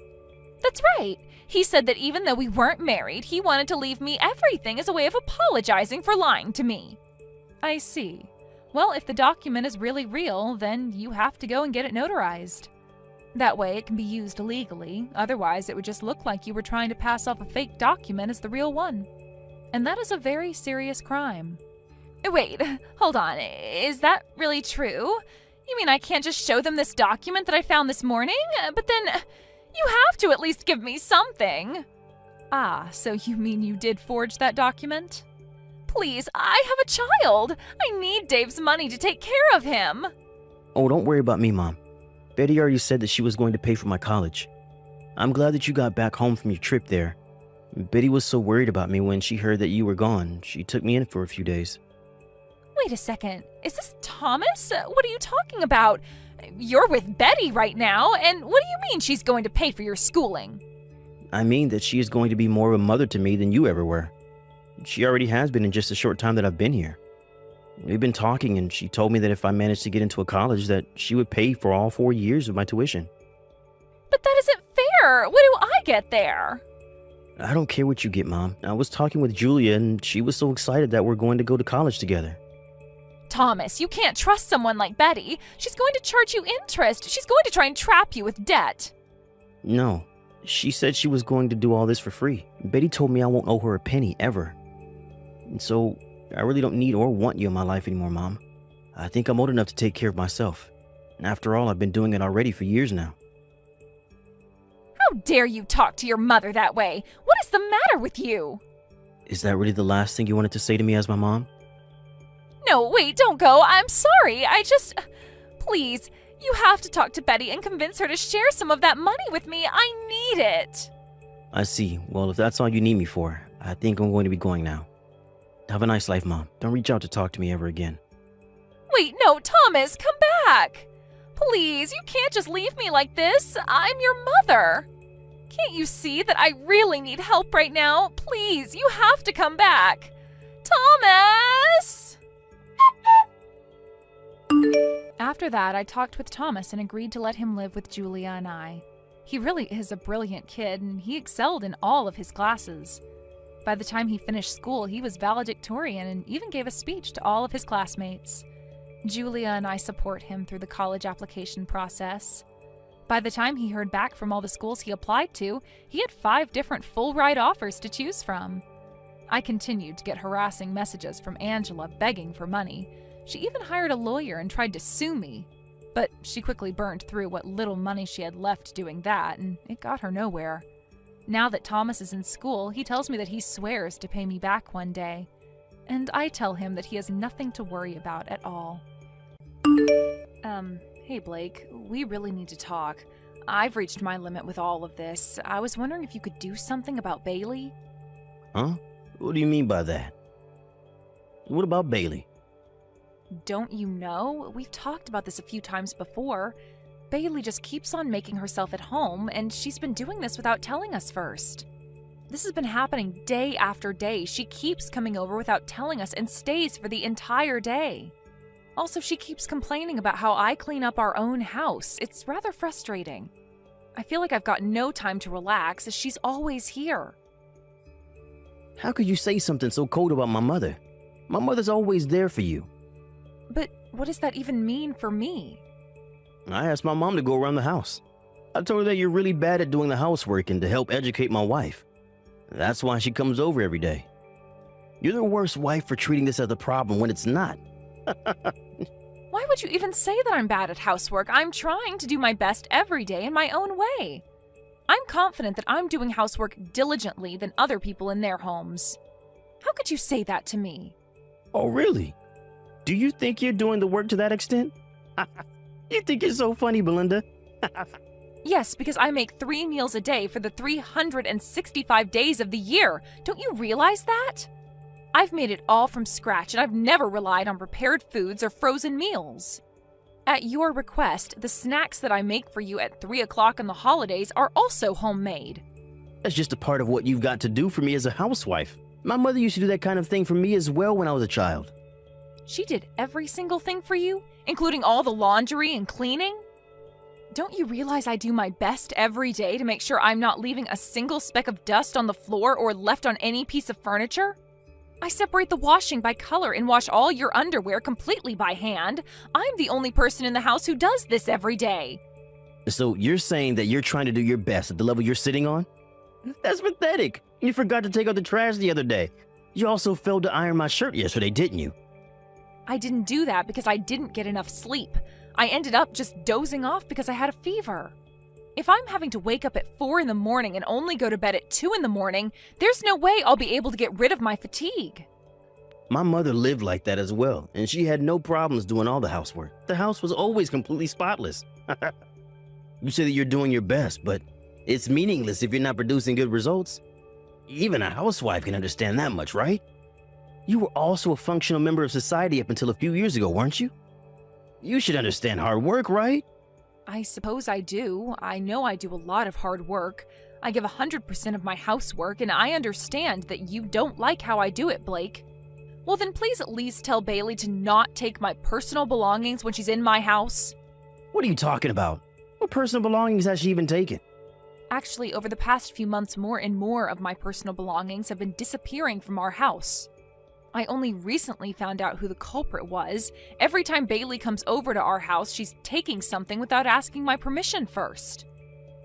Speaker 3: That's right. He said that even though we weren't married, he wanted to leave me everything as a way of apologizing for lying to me. I see. Well, if the document is really real, then you have to go and get it notarized. That way it can be used legally, otherwise it would just look like you were trying to pass off a fake document as the real one. And that is a very serious crime. Wait, hold on, is that really true? You mean I can't just show them this document that I found this morning? But then, You have to at least give me something. Ah, so you mean you did forge that document? Please, I have a child. I need Dave's money to take care of him.
Speaker 2: Oh, don't worry about me, Mom. Betty already said that she was going to pay for my college. I'm glad that you got back home from your trip there. Betty was so worried about me when she heard that you were gone. She took me in for a few days.
Speaker 3: Wait a second. Is this Thomas? What are you talking about? You're with Betty right now, and what do you mean she's going to pay for your schooling?
Speaker 2: I mean that she is going to be more of a mother to me than you ever were. She already has been in just a short time that I've been here. We've been talking, and she told me that if I managed to get into a college, that she would pay for all 4 years of my tuition.
Speaker 3: But that isn't fair. What do I get there?
Speaker 2: I don't care what you get, Mom. I was talking with Julia, and she was so excited that we're going to go to college together.
Speaker 3: Thomas, you can't trust someone like Betty. She's going to charge you interest. She's going to try and trap you with debt.
Speaker 2: No, she said she was going to do all this for free. Betty told me I won't owe her a penny, ever. And so, I really don't need or want you in my life anymore, Mom. I think I'm old enough to take care of myself. And after all, I've been doing it already for years now.
Speaker 3: How dare you talk to your mother that way? What is the matter with you?
Speaker 2: Is that really the last thing you wanted to say to me as my mom?
Speaker 3: No, wait, don't go. I'm sorry. Please, you have to talk to Betty and convince her to share some of that money with me. I need it.
Speaker 2: I see. Well, if that's all you need me for, I think I'm going to be going now. Have a nice life, Mom. Don't reach out to talk to me ever again.
Speaker 3: Wait, no, Thomas, come back. Please, you can't just leave me like this. I'm your mother. Can't you see that I really need help right now? Please, you have to come back. Thomas! After that, I talked with Thomas and agreed to let him live with Julia and I. He really is a brilliant kid, and he excelled in all of his classes. By the time he finished school, he was valedictorian and even gave a speech to all of his classmates. Julia and I support him through the college application process. By the time he heard back from all the schools he applied to, he had 5 different full-ride offers to choose from. I continued to get harassing messages from Angela begging for money. She even hired a lawyer and tried to sue me. But she quickly burned through what little money she had left doing that, and it got her nowhere. Now that Thomas is in school, he tells me that he swears to pay me back one day. And I tell him that he has nothing to worry about at all. Hey Blake, we really need to talk. I've reached my limit with all of this. I was wondering if you could do something about Bailey?
Speaker 2: Huh? What do you mean by that? What about Bailey?
Speaker 3: Don't you know? We've talked about this a few times before. Bailey just keeps on making herself at home, and she's been doing this without telling us first. This has been happening day after day. She keeps coming over without telling us and stays for the entire day. Also, she keeps complaining about how I clean up our own house. It's rather frustrating. I feel like I've got no time to relax as she's always here.
Speaker 2: How could you say something so cold about my mother? My mother's always there for you.
Speaker 3: But what does that even mean for me?
Speaker 2: I asked my mom to go around the house. I told her that you're really bad at doing the housework and to help educate my wife. That's why she comes over every day. You're the worst wife for treating this as a problem when it's not.
Speaker 3: Why would you even say that I'm bad at housework? I'm trying to do my best every day in my own way. I'm confident that I'm doing housework diligently than other people in their homes. How could you say that to me?
Speaker 2: Oh, really? Do you think you're doing the work to that extent? You think you're so funny, Belinda?
Speaker 3: Yes, because I make 3 meals a day for the 365 days of the year. Don't you realize that? I've made it all from scratch, and I've never relied on prepared foods or frozen meals. At your request, the snacks that I make for you at 3 o'clock on the holidays are also homemade.
Speaker 2: That's just a part of what you've got to do for me as a housewife. My mother used to do that kind of thing for me as well when I was a child.
Speaker 3: She did every single thing for you, including all the laundry and cleaning? Don't you realize I do my best every day to make sure I'm not leaving a single speck of dust on the floor or left on any piece of furniture? I separate the washing by color and wash all your underwear completely by hand. I'm the only person in the house who does this every day.
Speaker 2: So you're saying that you're trying to do your best at the level you're sitting on? That's pathetic. You forgot to take out the trash the other day. You also failed to iron my shirt yesterday, didn't you?
Speaker 3: I didn't do that because I didn't get enough sleep. I ended up just dozing off because I had a fever. If I'm having to wake up at 4 in the morning and only go to bed at 2 in the morning, there's no way I'll be able to get rid of my fatigue.
Speaker 2: My mother lived like that as well, and she had no problems doing all the housework. The house was always completely spotless. You say that you're doing your best, but it's meaningless if you're not producing good results. Even a housewife can understand that much, right? You were also a functional member of society up until a few years ago, weren't you? You should understand hard work, right?
Speaker 3: I suppose I do. I know I do a lot of hard work. I give 100% of my housework, and I understand that you don't like how I do it, Blake. Well, then please at least tell Bailey to not take my personal belongings when she's in my house.
Speaker 2: What are you talking about? What personal belongings has she even taken?
Speaker 3: Actually, over the past few months, more and more of my personal belongings have been disappearing from our house. I only recently found out who the culprit was. Every time Bailey comes over to our house, she's taking something without asking my permission first.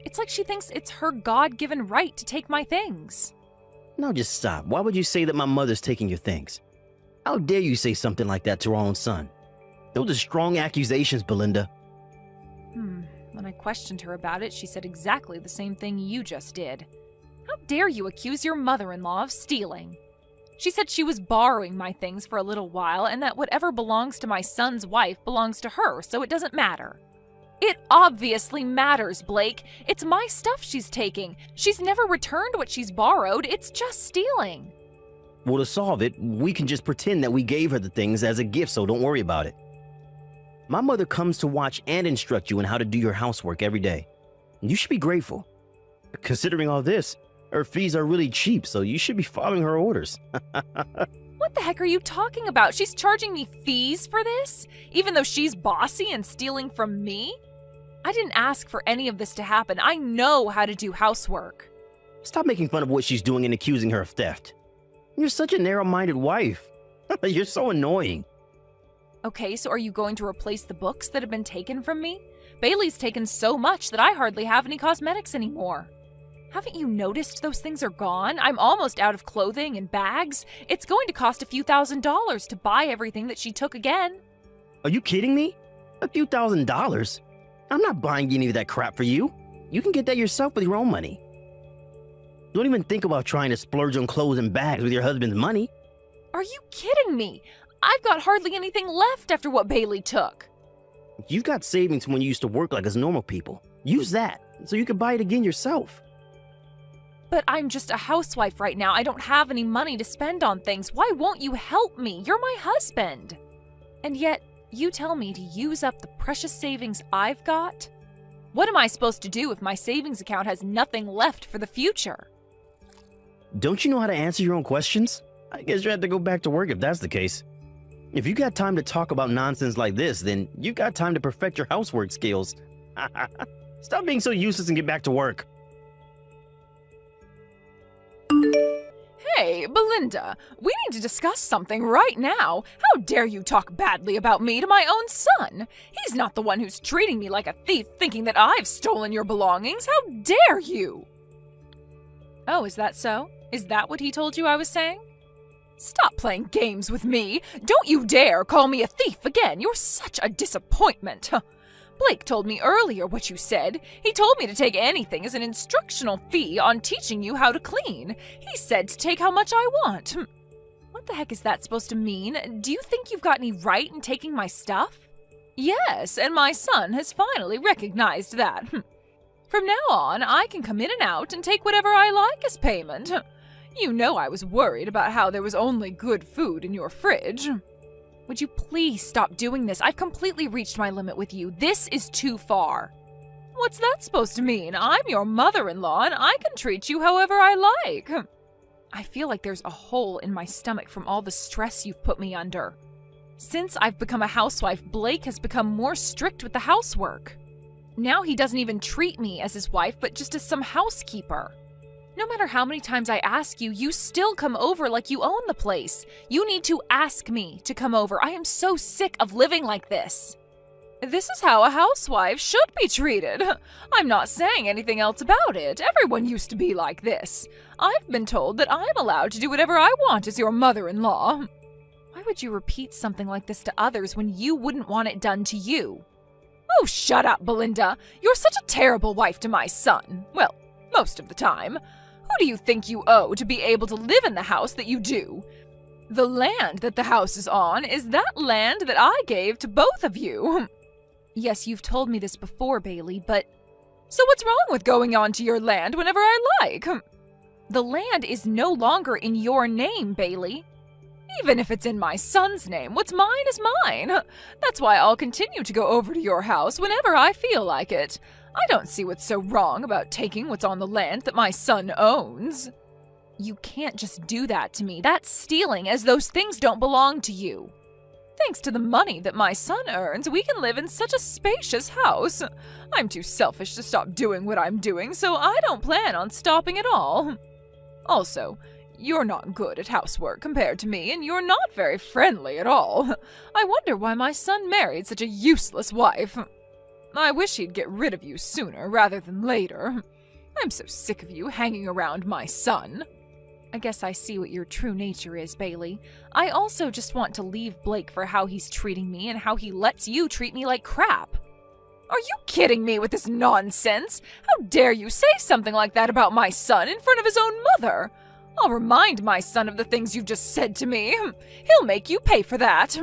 Speaker 3: It's like she thinks it's her God-given right to take my things.
Speaker 2: Now just stop. Why would you say that my mother's taking your things? How dare you say something like that to our own son? Those are strong accusations, Belinda.
Speaker 3: When I questioned her about it, she said exactly the same thing you just did. How dare you accuse your mother-in-law of stealing? She said she was borrowing my things for a little while and that whatever belongs to my son's wife belongs to her, so it doesn't matter. It obviously matters, Blake. It's my stuff she's taking. She's never returned what she's borrowed. It's just stealing.
Speaker 2: Well, to solve it, we can just pretend that we gave her the things as a gift, so don't worry about it. My mother comes to watch and instruct you on how to do your housework every day. You should be grateful. Considering all this, her fees are really cheap, so you should be following her orders.
Speaker 3: What the heck are you talking about? She's charging me fees for this? Even though she's bossy and stealing from me? I didn't ask for any of this to happen. I know how to do housework.
Speaker 2: Stop making fun of what she's doing and accusing her of theft. You're such a narrow-minded wife. You're so annoying.
Speaker 3: Okay, so are you going to replace the books that have been taken from me? Bailey's taken so much that I hardly have any cosmetics anymore. Haven't you noticed those things are gone? I'm almost out of clothing and bags. It's going to cost a few $1,000s to buy everything that she took again.
Speaker 2: Are you kidding me? A few $1,000s? I'm not buying any of that crap for you. You can get that yourself with your own money. Don't even think about trying to splurge on clothes and bags with your husband's money.
Speaker 3: Are you kidding me? I've got hardly anything left after what Bailey took.
Speaker 2: You've got savings from when you used to work like us normal people. Use that so you can buy it again yourself.
Speaker 3: But I'm just a housewife right now. I don't have any money to spend on things. Why won't you help me? You're my husband. And yet, you tell me to use up the precious savings I've got? What am I supposed to do if my savings account has nothing left for the future?
Speaker 2: Don't you know how to answer your own questions? I guess you have to go back to work if that's the case. If you got time to talk about nonsense like this, then you got time to perfect your housework skills. Stop being so useless and get back to work.
Speaker 3: Hey, Belinda, we need to discuss something right now. How dare you talk badly about me to my own son? He's not the one who's treating me like a thief, thinking that I've stolen your belongings. How dare you? Oh, is that so? Is that what he told you I was saying? Stop playing games with me. Don't you dare call me a thief again. You're such a disappointment. Blake told me earlier what you said. He told me to take anything as an instructional fee on teaching you how to clean. He said to take how much I want. What the heck is that supposed to mean? Do you think you've got any right in taking my stuff? Yes, and my son has finally recognized that. From now on, I can come in and out and take whatever I like as payment. You know I was worried about how there was only good food in your fridge. Would you please stop doing this? I've completely reached my limit with you. This is too far. What's that supposed to mean? I'm your mother-in-law and I can treat you however I like. I feel like there's a hole in my stomach from all the stress you've put me under. Since I've become a housewife, Blake has become more strict with the housework. Now he doesn't even treat me as his wife, but just as some housekeeper. No matter how many times I ask you, you still come over like you own the place. You need to ask me to come over. I am so sick of living like this. This is how a housewife should be treated. I'm not saying anything else about it. Everyone used to be like this. I've been told that I'm allowed to do whatever I want as your mother-in-law. Why would you repeat something like this to others when you wouldn't want it done to you? Oh, shut up, Belinda. You're such a terrible wife to my son. Well, most of the time. Who do you think you owe to be able to live in the house that you do? The land that the house is on is that land that I gave to both of you.
Speaker 1: Yes, you've told me this before, Bailey, but
Speaker 3: So what's wrong with going on to your land whenever I like?
Speaker 1: the land is no longer in your name, Bailey.
Speaker 3: Even if it's in my son's name, what's mine is mine. That's why I'll continue to go over to your house whenever I feel like it. I don't see what's so wrong about taking what's on the land that my son owns.
Speaker 1: You can't just do that to me. That's stealing, as those things don't belong to you.
Speaker 3: Thanks to the money that my son earns, we can live in such a spacious house. I'm too selfish to stop doing what I'm doing, so I don't plan on stopping at all. Also, you're not good at housework compared to me, and you're not very friendly at all. I wonder why my son married such a useless wife. I wish he'd get rid of you sooner rather than later. I'm so sick of you hanging around my son.
Speaker 1: I guess I see what your true nature is, Bailey. I also just want to leave Blake for how he's treating me and how he lets you treat me like crap.
Speaker 3: Are you kidding me with this nonsense? How dare you say something like that about my son in front of his own mother? I'll remind my son of the things you've just said to me. He'll make you pay for that.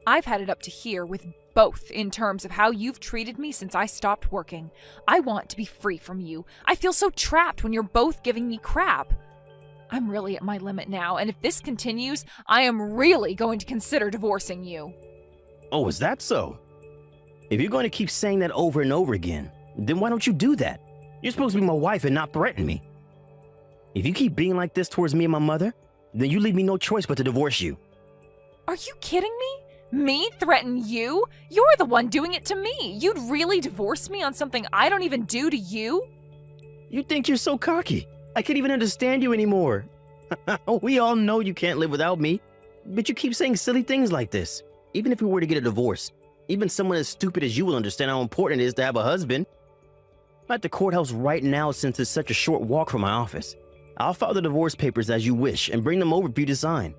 Speaker 1: I've had it up to here with both in terms of how you've treated me since I stopped working. I want to be free from you. I feel so trapped when you're both giving me crap. I'm really at my limit now, and if this continues, I am really going to consider divorcing you.
Speaker 2: Oh, is that so? If you're going to keep saying that over and over again, then why don't you do that? You're supposed to be my wife and not threaten me. If you keep being like this towards me and my mother, then you leave me no choice but to divorce you.
Speaker 3: Are you kidding me? Me threaten you? You're the one doing it to me. You'd really divorce me on something I don't even do to you?
Speaker 2: You think you're so cocky. I can't even understand you anymore. We all know you can't live without me, but you keep saying silly things like this. Even if we were to get a divorce, even someone as stupid as you will understand how important it is to have a husband. I'm at the courthouse right now since it's such a short walk from my office. I'll file the divorce papers as you wish and bring them over for you to sign.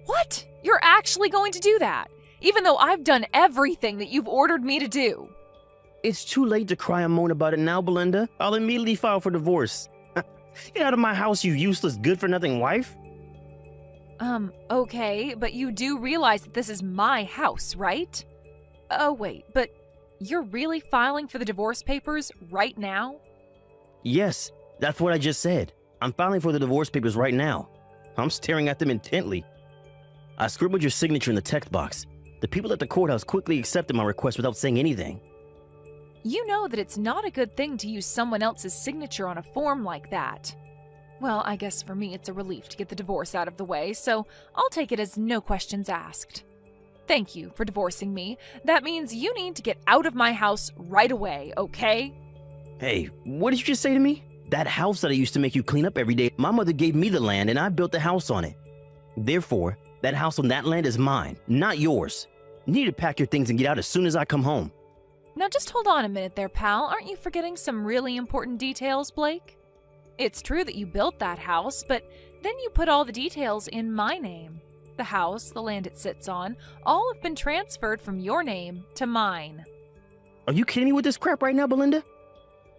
Speaker 3: What? You're actually going to do that? Even though I've done everything that you've ordered me to do?
Speaker 2: It's too late to cry and moan about it now, Belinda. I'll immediately file for divorce. Get out of my house, you useless, good-for-nothing wife.
Speaker 1: Okay, but you do realize that this is my house, right? Oh, wait, but you're really filing for the divorce papers right now?
Speaker 2: Yes, that's what I just said. I'm filing for the divorce papers right now. I'm staring at them intently. I scribbled your signature in the text box. The people at the courthouse quickly accepted my request without saying anything.
Speaker 1: You know that it's not a good thing to use someone else's signature on a form like that. Well, I guess for me it's a relief to get the divorce out of the way, so I'll take it as no questions asked. Thank you for divorcing me. That means you need to get out of my house right away, okay?
Speaker 2: Hey, what did you just say to me? That house that I used to make you clean up every day, my mother gave me the land and I built the house on it. Therefore, that house on that land is mine, not yours. You need to pack your things and get out as soon as I come home.
Speaker 1: Now just hold on a minute there, pal. Aren't you forgetting some really important details, Blake? It's true that you built that house, but then you put all the details in my name. The house, the land it sits on, all have been transferred from your name to mine.
Speaker 2: Are you kidding me with this crap right now, Belinda?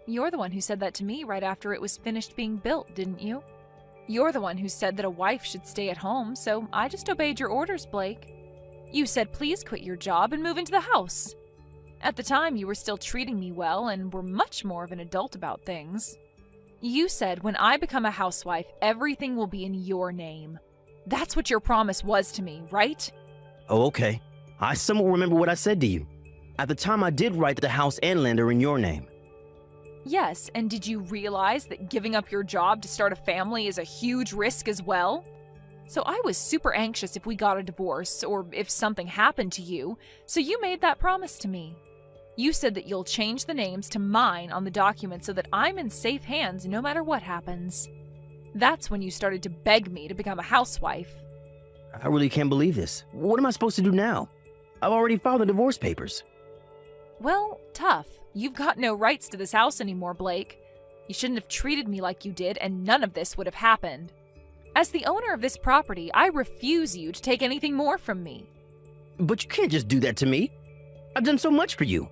Speaker 1: You're the one who said that to me right after it was finished being built, didn't you? You're the one who said that a wife should stay at home, so I just obeyed your orders, Blake. You said please quit your job and move into the house. At the time, you were still treating me well and were much more of an adult about things. You said when I become a housewife, everything will be in your name. That's what your promise was to me, right?
Speaker 2: Oh, okay. I somewhat remember what I said to you. At the time, I did write that the house and land are in your name.
Speaker 1: Yes, and did you realize that giving up your job to start a family is a huge risk as well? So I was super anxious if we got a divorce or if something happened to you, so you made that promise to me. You said that you'll change the names to mine on the document so that I'm in safe hands no matter what happens. That's when you started to beg me to become a housewife.
Speaker 2: I really can't believe this. What am I supposed to do now? I've already filed the divorce papers.
Speaker 1: Well, tough. You've got no rights to this house anymore, Blake. You shouldn't have treated me like you did, and none of this would have happened. As the owner of this property, I refuse you to take anything more from me.
Speaker 2: But you can't just do that to me. I've done so much for you.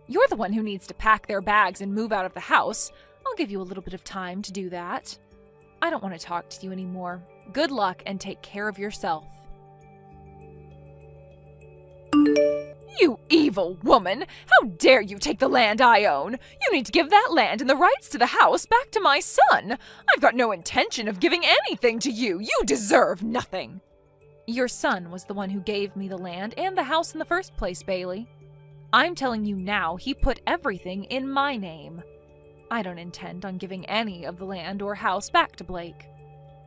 Speaker 3: You're the one who needs to pack their bags and move out of the house. I'll give you a little bit of time to do that. I don't want to talk to you anymore. Good luck and take care of yourself. You evil woman! How dare you take the land I own? You need to give that land and the rights to the house back to my son. I've got no intention of giving anything to you. You deserve nothing. Your son was the one who gave me the land and the house in the first place, Bailey. I'm telling you now, he put everything in my name. I don't intend on giving any of the land or house back to Blake.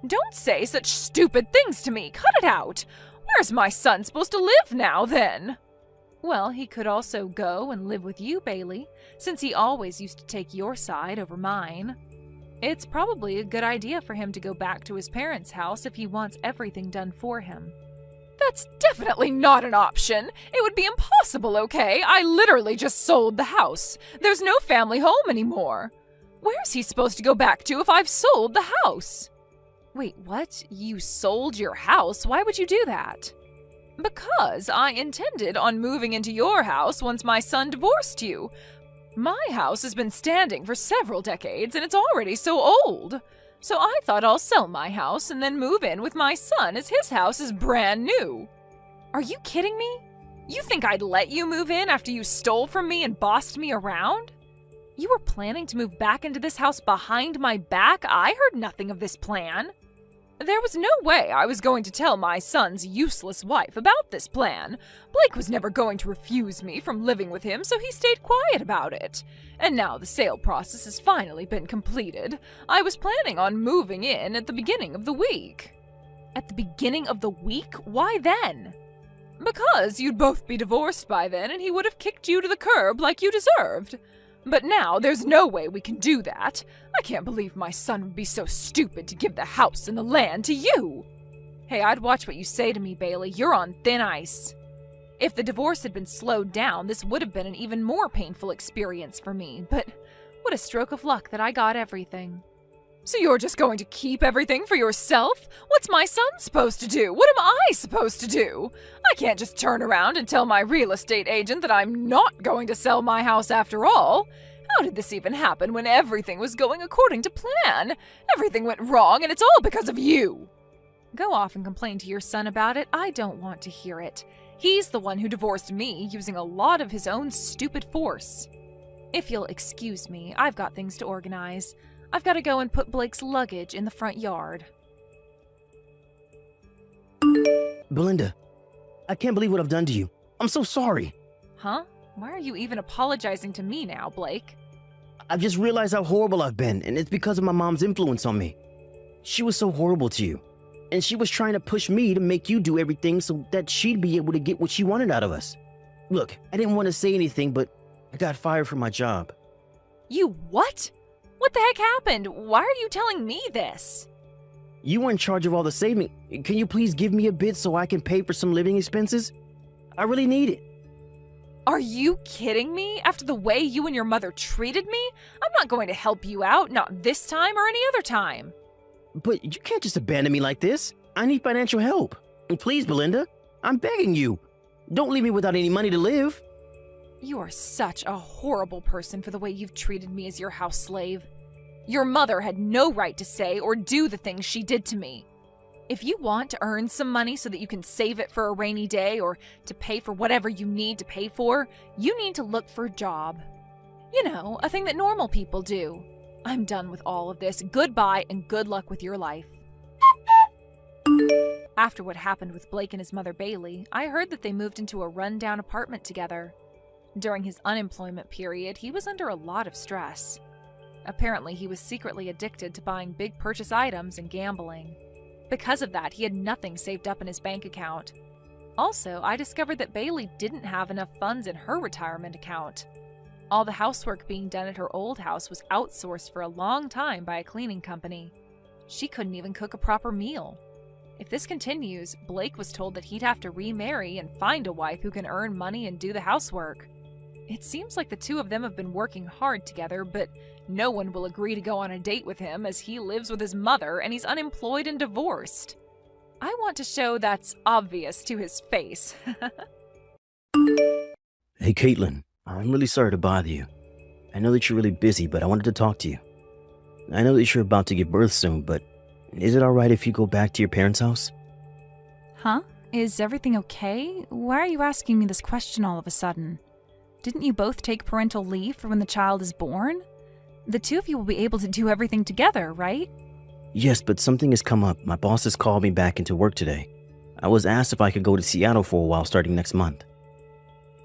Speaker 3: Don't say such stupid things to me. Cut it out. Where's my son supposed to live now, then? Well, he could also go and live with you, Bailey, since he always used to take your side over mine. It's probably a good idea for him to go back to his parents' house if he wants everything done for him. That's definitely not an option. It would be impossible, okay? I literally just sold the house. There's no family home anymore. Where's he supposed to go back to if I've sold the house? Wait, what? You sold your house? Why would you do that? Because I intended on moving into your house once my son divorced you. My house has been standing for several decades and it's already so old. So I thought I'll sell my house and then move in with my son as his house is brand new. Are you kidding me? You think I'd let you move in after you stole from me and bossed me around? You were planning to move back into this house behind my back? I heard nothing of this plan. There was no way I was going to tell my son's useless wife about this plan. Blake was never going to refuse me from living with him, so he stayed quiet about it. And now the sale process has finally been completed. I was planning on moving in at the beginning of the week. At the beginning of the week? Why then? Because you'd both be divorced by then and he would have kicked you to the curb like you deserved. But now there's no way we can do that. I can't believe my son would be so stupid to give the house and the land to you. Hey, I'd watch what you say to me, Bailey. You're on thin ice. If the divorce had been slowed down, this would have been an even more painful experience for me. But what a stroke of luck that I got everything. So you're just going to keep everything for yourself? What's my son supposed to do? What am I supposed to do? I can't just turn around and tell my real estate agent that I'm not going to sell my house after all. How did this even happen when everything was going according to plan? Everything went wrong and it's all because of you. Go off and complain to your son about it. I don't want to hear it. He's the one who divorced me using a lot of his own stupid force. If you'll excuse me, I've got things to organize. I've got to go and put Blake's luggage in the front yard.
Speaker 2: Belinda, I can't believe what I've done to you. I'm so sorry.
Speaker 3: Huh? Why are you even apologizing to me now, Blake?
Speaker 2: I've just realized how horrible I've been, and it's because of my mom's influence on me. She was so horrible to you, and she was trying to push me to make you do everything so that she'd be able to get what she wanted out of us. Look, I didn't want to say anything, but I got fired from my job.
Speaker 3: You what? What the heck happened? Why are you telling me this?
Speaker 2: You were in charge of all the saving. Can you please give me a bit so I can pay for some living expenses? I really need it.
Speaker 3: Are you kidding me? After the way you and your mother treated me? I'm not going to help you out, not this time or any other time.
Speaker 2: But you can't just abandon me like this. I need financial help. And please, Belinda, I'm begging you. Don't leave me without any money to live.
Speaker 3: You are such a horrible person for the way you've treated me as your house slave. Your mother had no right to say or do the things she did to me. If you want to earn some money so that you can save it for a rainy day or to pay for whatever you need to pay for, you need to look for a job. You know, a thing that normal people do. I'm done with all of this. Goodbye and good luck with your life. After what happened with Blake and his mother Bailey, I heard that they moved into a rundown apartment together. During his unemployment period, he was under a lot of stress. Apparently, he was secretly addicted to buying big purchase items and gambling. Because of that, he had nothing saved up in his bank account. Also, I discovered that Bailey didn't have enough funds in her retirement account. All the housework being done at her old house was outsourced for a long time by a cleaning company. She couldn't even cook a proper meal. If this continues, Blake was told that he'd have to remarry and find a wife who can earn money and do the housework. It seems like the two of them have been working hard together, but no one will agree to go on a date with him as he lives with his mother and he's unemployed and divorced. I want to show that's obvious to his face.
Speaker 2: Hey, Caitlin, I'm really sorry to bother you. I know that you're really busy, but I wanted to talk to you. I know that you're about to give birth soon, but is it alright if you go back to your parents' house?
Speaker 3: Huh? Is everything okay? Why are you asking me this question all of a sudden? Didn't you both take parental leave for when the child is born? The two of you will be able to do everything together, right?
Speaker 2: Yes, but something has come up. My boss has called me back into work today. I was asked if I could go to Seattle for a while starting next month.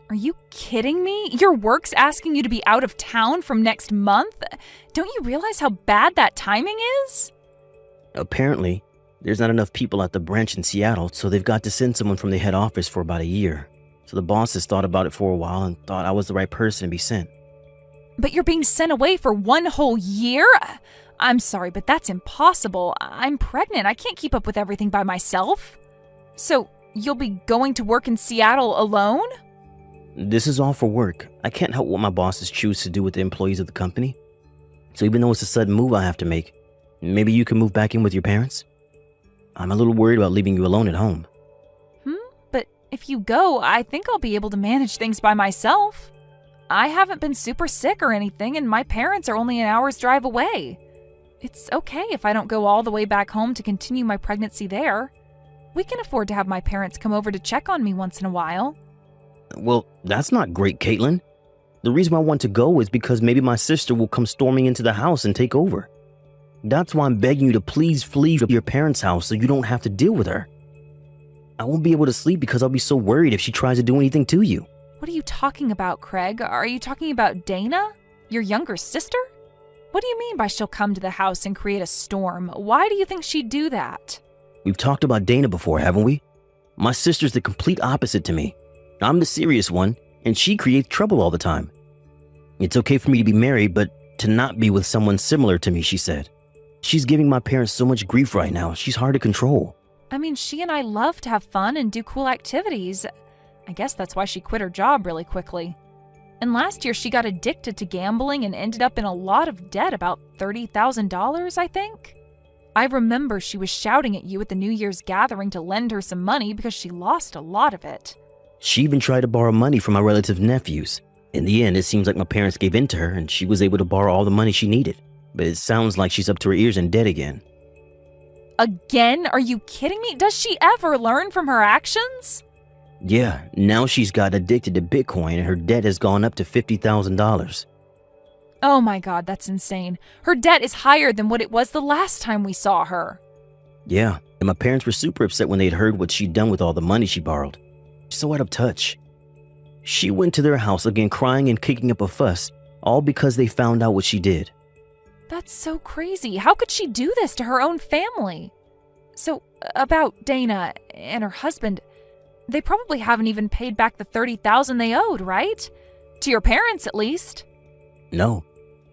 Speaker 3: Are you kidding me? Your work's asking you to be out of town from next month? Don't you realize how bad that timing is?
Speaker 2: Apparently, there's not enough people at the branch in Seattle, so they've got to send someone from the head office for about a year. So the boss has thought about it for a while and thought I was the right person to be sent.
Speaker 3: But you're being sent away for 1 whole year? I'm sorry, but that's impossible. I'm pregnant. I can't keep up with everything by myself. So, you'll be going to work in Seattle alone?
Speaker 2: This is all for work. I can't help what my bosses choose to do with the employees of the company. So even though it's a sudden move I have to make, maybe you can move back in with your parents? I'm a little worried about leaving you alone at home.
Speaker 3: But if you go, I think I'll be able to manage things by myself. I haven't been super sick or anything, and my parents are only an hour's drive away. It's okay if I don't go all the way back home to continue my pregnancy there. We can afford to have my parents come over to check on me once in a while.
Speaker 2: Well, that's not great, Caitlin. The reason I want to go is because maybe my sister will come storming into the house and take over. That's why I'm begging you to please flee to your parents' house so you don't have to deal with her. I won't be able to sleep because I'll be so worried if she tries to do anything to you.
Speaker 3: What are you talking about, Craig? Are you talking about Dana? Your younger sister? What do you mean by she'll come to the house and create a storm? Why do you think she'd do that?
Speaker 2: We've talked about Dana before, haven't we? My sister's the complete opposite to me. I'm the serious one, and she creates trouble all the time. It's okay for me to be married, but to not be with someone similar to me, she said. She's giving my parents so much grief right now, she's hard to control.
Speaker 3: I mean, she and I love to have fun and do cool activities. I guess that's why she quit her job really quickly. And last year she got addicted to gambling and ended up in a lot of debt, about $30,000, I think. I remember she was shouting at you at the New Year's gathering to lend her some money because she lost a lot of it.
Speaker 2: She even tried to borrow money from my relative's nephews. In the end, it seems like my parents gave in to her and she was able to borrow all the money she needed. But it sounds like she's up to her ears in debt again.
Speaker 3: Again? Are you kidding me? Does she ever learn from her actions?
Speaker 2: Yeah, now she's got addicted to Bitcoin and her debt has gone up to $50,000.
Speaker 3: Oh my God, that's insane. Her debt is higher than what it was the last time we saw her.
Speaker 2: Yeah, and my parents were super upset when they'd heard what she'd done with all the money she borrowed. She's so out of touch. She went to their house again crying and kicking up a fuss, all because they found out what she did.
Speaker 3: That's so crazy. How could she do this to her own family? So, about Dana and her husband, they probably haven't even paid back the $30,000 they owed, right? To your parents, at least.
Speaker 2: No,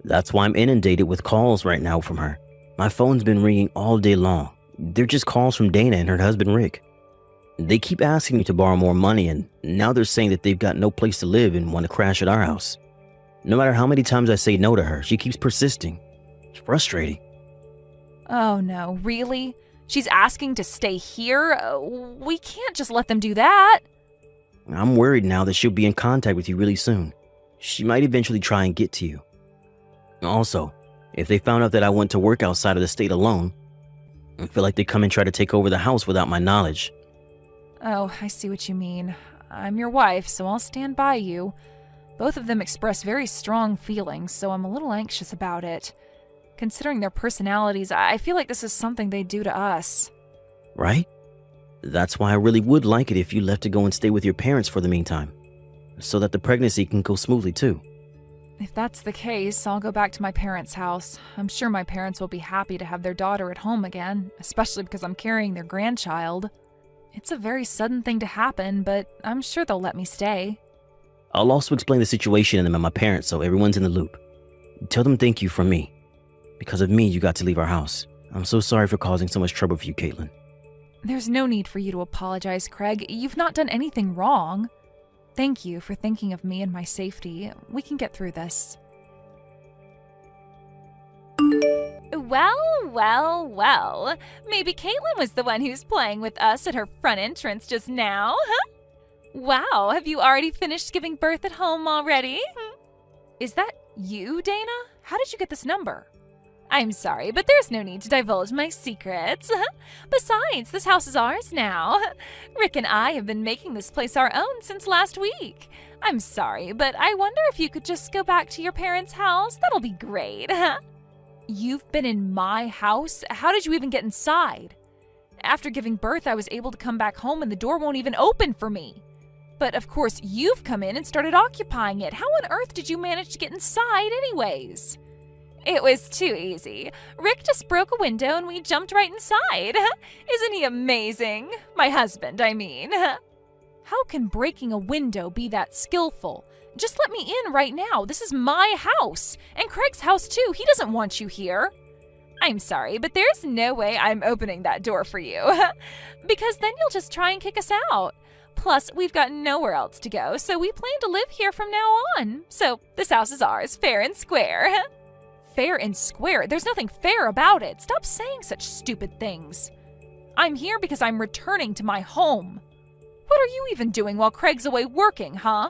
Speaker 2: that's why I'm inundated with calls right now from her. My phone's been ringing all day long. They're just calls from Dana and her husband Rick. They keep asking me to borrow more money, and now they're saying that they've got no place to live and want to crash at our house. No matter how many times I say no to her, she keeps persisting. It's frustrating.
Speaker 3: Oh no, really? She's asking to stay here? We can't just let them do that.
Speaker 2: I'm worried now that she'll be in contact with you really soon. She might eventually try and get to you. Also, if they found out that I went to work outside of the state alone, I feel like they'd come and try to take over the house without my knowledge.
Speaker 3: Oh, I see what you mean. I'm your wife, so I'll stand by you. Both of them express very strong feelings, so I'm a little anxious about it. Considering their personalities, I feel like this is something they do to us.
Speaker 2: Right? That's why I really would like it if you left to go and stay with your parents for the meantime, so that the pregnancy can go smoothly too.
Speaker 3: If that's the case, I'll go back to my parents' house. I'm sure my parents will be happy to have their daughter at home again, especially because I'm carrying their grandchild. It's a very sudden thing to happen, but I'm sure they'll let me stay.
Speaker 2: I'll also explain the situation to them and my parents so everyone's in the loop. Tell them thank you from me. Because of me, you got to leave our house. I'm so sorry for causing so much trouble for you, Caitlin.
Speaker 3: There's no need for you to apologize, Craig. You've not done anything wrong. Thank you for thinking of me and my safety. We can get through this. Well. Maybe Caitlin was the one who's playing with us at her front entrance just now, huh? Wow, have you already finished giving birth at home already? Is that you, Dana? How did you get this number? I'm sorry, but there's no need to divulge my secrets. Besides, this house is ours now. Rick and I have been making this place our own since last week. I'm sorry, but I wonder if you could just go back to your parents' house. That'll be great. You've been in my house? How did you even get inside? After giving birth, I was able to come back home and the door won't even open for me. But of course, you've come in and started occupying it. How on earth did you manage to get inside anyways? It was too easy. Rick just broke a window and we jumped right inside. Isn't he amazing? My husband, I mean. How can breaking a window be that skillful? Just let me in right now. This is my house. And Craig's house too. He doesn't want you here. I'm sorry, but there's no way I'm opening that door for you. Because then you'll just try and kick us out. Plus, we've got nowhere else to go, so we plan to live here from now on. So this house is ours, fair and square. Fair and square? There's nothing fair about it. Stop saying such stupid things. I'm here because I'm returning to my home. What are you even doing while Craig's away working, huh?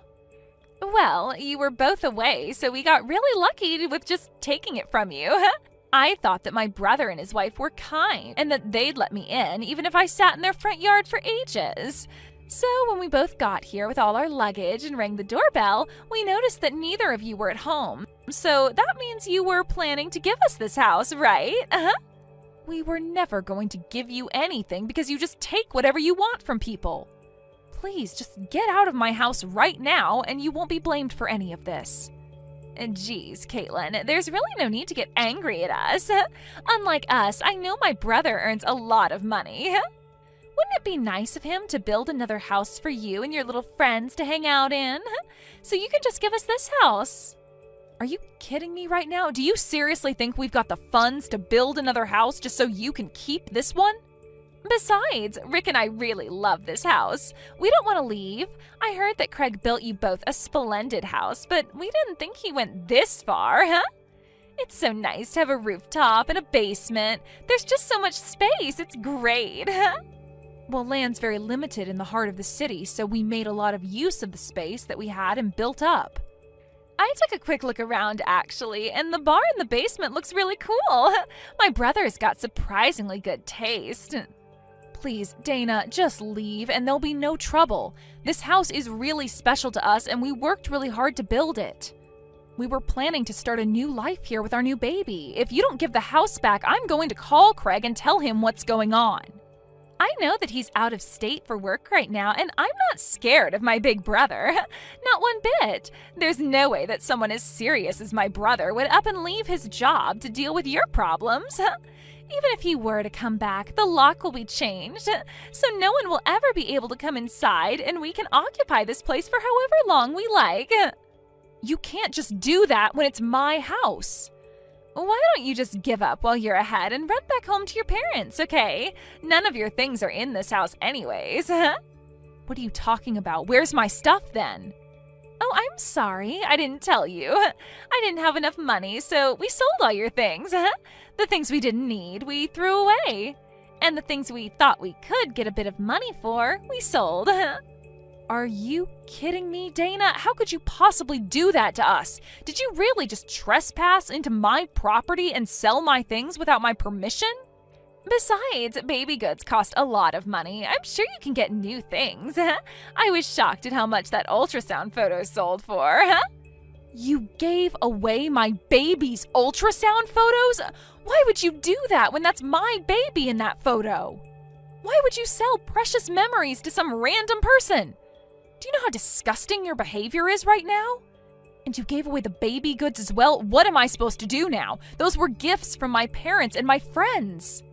Speaker 3: Well, you were both away, so we got really lucky with just taking it from you. I thought that my brother and his wife were kind and that they'd let me in even if I sat in their front yard for ages. So when we both got here with all our luggage and rang the doorbell, we noticed that neither of you were at home. So that means you were planning to give us this house, right? We were never going to give you anything because you just take whatever you want from people. Please, just get out of my house right now and you won't be blamed for any of this. Geez, Caitlin, there's really no need to get angry at us. Unlike us, I know my brother earns a lot of money. Wouldn't it be nice of him to build another house for you and your little friends to hang out in? So you can just give us this house. Are you kidding me right now? Do you seriously think we've got the funds to build another house just so you can keep this one? Besides, Rick and I really love this house. We don't want to leave. I heard that Craig built you both a splendid house, but we didn't think he went this far, huh? It's so nice to have a rooftop and a basement. There's just so much space. It's great. Well, land's very limited in the heart of the city, so we made a lot of use of the space that we had and built up. I took a quick look around, actually, and the bar in the basement looks really cool. My brother's got surprisingly good taste. Please, Dana, just leave and there'll be no trouble. This house is really special to us and we worked really hard to build it. We were planning to start a new life here with our new baby. If you don't give the house back, I'm going to call Craig and tell him what's going on. I know that he's out of state for work right now, and I'm not scared of my big brother. Not one bit. There's no way that someone as serious as my brother would up and leave his job to deal with your problems. Even if he were to come back, the lock will be changed, so no one will ever be able to come inside, and we can occupy this place for however long we like. You can't just do that when it's my house. Why don't you just give up while you're ahead and run back home to your parents, okay? None of your things are in this house anyways. What are you talking about? Where's my stuff then? Oh, I'm sorry. I didn't tell you. I didn't have enough money, so we sold all your things. The things we didn't need, we threw away. And the things we thought we could get a bit of money for, we sold. Are you kidding me, Dana? How could you possibly do that to us? Did you really just trespass into my property and sell my things without my permission? Besides, baby goods cost a lot of money. I'm sure you can get new things. I was shocked at how much that ultrasound photo sold for. You gave away my baby's ultrasound photos? Why would you do that when that's my baby in that photo? Why would you sell precious memories to some random person? Do you know how disgusting your behavior is right now? And you gave away the baby goods as well? What am I supposed to do now? Those were gifts from my parents and my friends.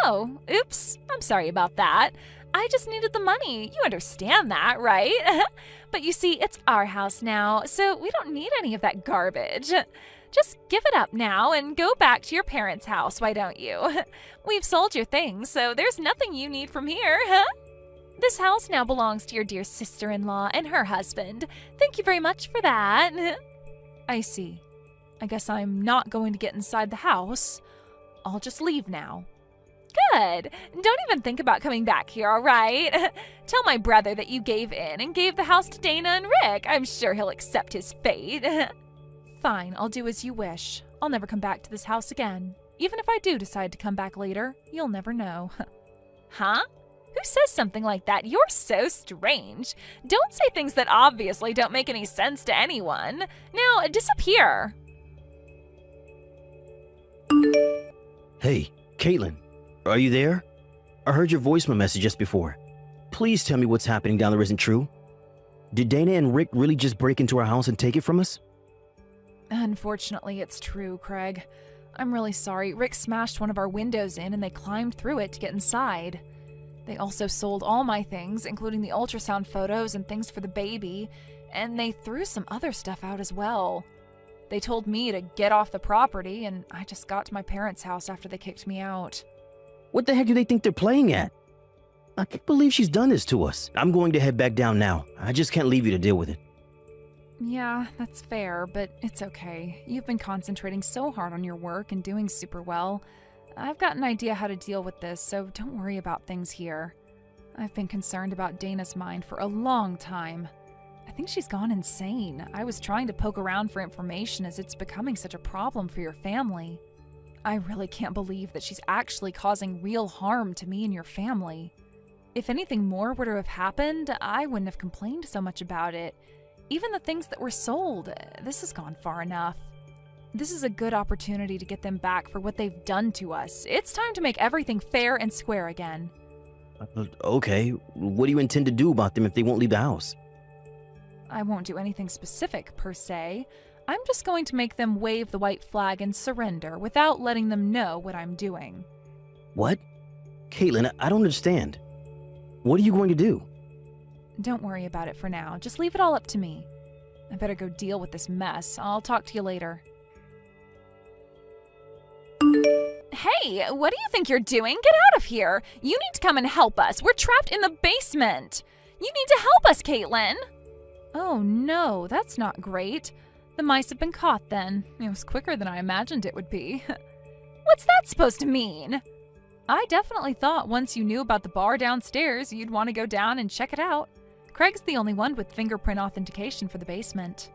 Speaker 3: Oh, oops. I'm sorry about that. I just needed the money. You understand that, right? But you see, it's our house now, so we don't need any of that garbage. Just give it up now and go back to your parents' house, why don't you? We've sold your things, so there's nothing you need from here, huh? This house now belongs to your dear sister-in-law and her husband. Thank you very much for that. I see. I guess I'm not going to get inside the house. I'll just leave now. Good. Don't even think about coming back here, all right? Tell my brother that you gave in and gave the house to Dana and Rick. I'm sure he'll accept his fate. Fine, I'll do as you wish. I'll never come back to this house again. Even if I do decide to come back later, you'll never know. Huh? Who says something like that? You're so strange. Don't say things that obviously don't make any sense to anyone. Now, disappear.
Speaker 2: Hey, Caitlin, are you there? I heard your voicemail message just before. Please tell me what's happening down there isn't true. Did Dana and Rick really just break into our house and take it from us?
Speaker 3: Unfortunately, it's true, Craig. I'm really sorry. Rick smashed one of our windows in and they climbed through it to get inside. They also sold all my things, including the ultrasound photos and things for the baby, and they threw some other stuff out as well. They told me to get off the property, and I just got to my parents' house after they kicked me out.
Speaker 2: What the heck do they think they're playing at? I can't believe she's done this to us. I'm going to head back down now. I just can't leave you to deal with it.
Speaker 3: Yeah, that's fair, but it's okay. You've been concentrating so hard on your work and doing super well. I've got an idea how to deal with this, so don't worry about things here. I've been concerned about Dana's mind for a long time. I think she's gone insane. I was trying to poke around for information as it's becoming such a problem for your family. I really can't believe that she's actually causing real harm to me and your family. If anything more were to have happened, I wouldn't have complained so much about it. Even the things that were sold, this has gone far enough. This is a good opportunity to get them back for what they've done to us. It's time to make everything fair and square again.
Speaker 2: Okay, what do you intend to do about them if they won't leave the house?
Speaker 3: I won't do anything specific, per se. I'm just going to make them wave the white flag and surrender without letting them know what I'm doing.
Speaker 2: What? Caitlin, I don't understand. What are you going to do?
Speaker 3: Don't worry about it for now. Just leave it all up to me. I better go deal with this mess. I'll talk to you later. Hey, what do you think you're doing? Get out of here! You need to come and help us. We're trapped in the basement. You need to help us, Caitlin. Oh no, that's not great. The mice have been caught then. It was quicker than I imagined it would be. What's that supposed to mean? I definitely thought once you knew about the bar downstairs, you'd want to go down and check it out. Craig's the only one with fingerprint authentication for the basement.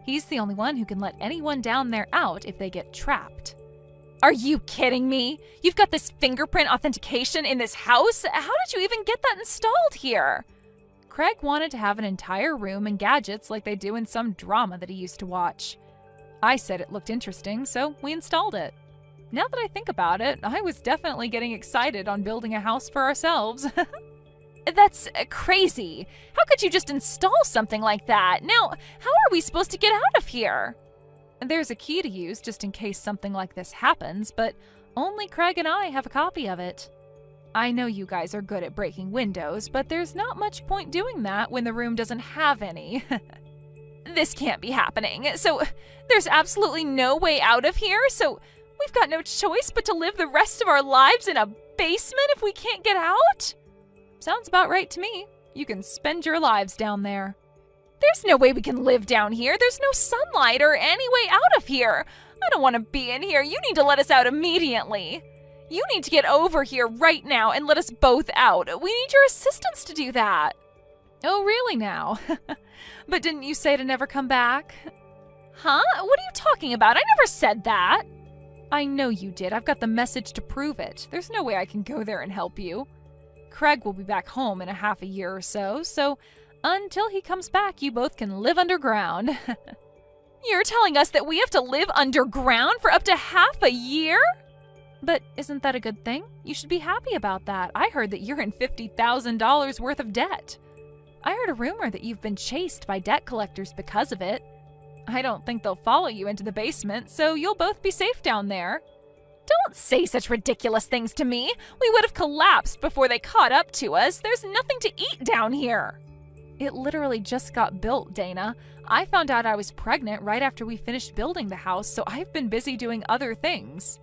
Speaker 3: He's the only one who can let anyone down there out if they get trapped. Are you kidding me? You've got this fingerprint authentication in this house? How did you even get that installed here? Craig wanted to have an entire room and gadgets like they do in some drama that he used to watch. I said it looked interesting, so we installed it. Now that I think about it, I was definitely getting excited on building a house for ourselves. That's crazy. How could you just install something like that? Now, how are we supposed to get out of here? There's a key to use just in case something like this happens, but only Craig and I have a copy of it. I know you guys are good at breaking windows, but there's not much point doing that when the room doesn't have any. This can't be happening. So there's absolutely no way out of here? So we've got no choice but to live the rest of our lives in a basement if we can't get out? Sounds about right to me. You can spend your lives down there. There's no way we can live down here. There's no sunlight or any way out of here. I don't want to be in here. You need to let us out immediately. You need to get over here right now and let us both out. We need your assistance to do that. Oh, really now? But didn't you say to never come back? Huh? What are you talking about? I never said that. I know you did. I've got the message to prove it. There's no way I can go there and help you. Craig will be back home in a half a year or so, so until he comes back, you both can live underground. You're telling us that we have to live underground for up to half a year? But isn't that a good thing? You should be happy about that. I heard that you're in $50,000 worth of debt. I heard a rumor that you've been chased by debt collectors because of it. I don't think they'll follow you into the basement, so you'll both be safe down there. Don't say such ridiculous things to me. We would have collapsed before they caught up to us. There's nothing to eat down here. It literally just got built, Dana. I found out I was pregnant right after we finished building the house, so I've been busy doing other things.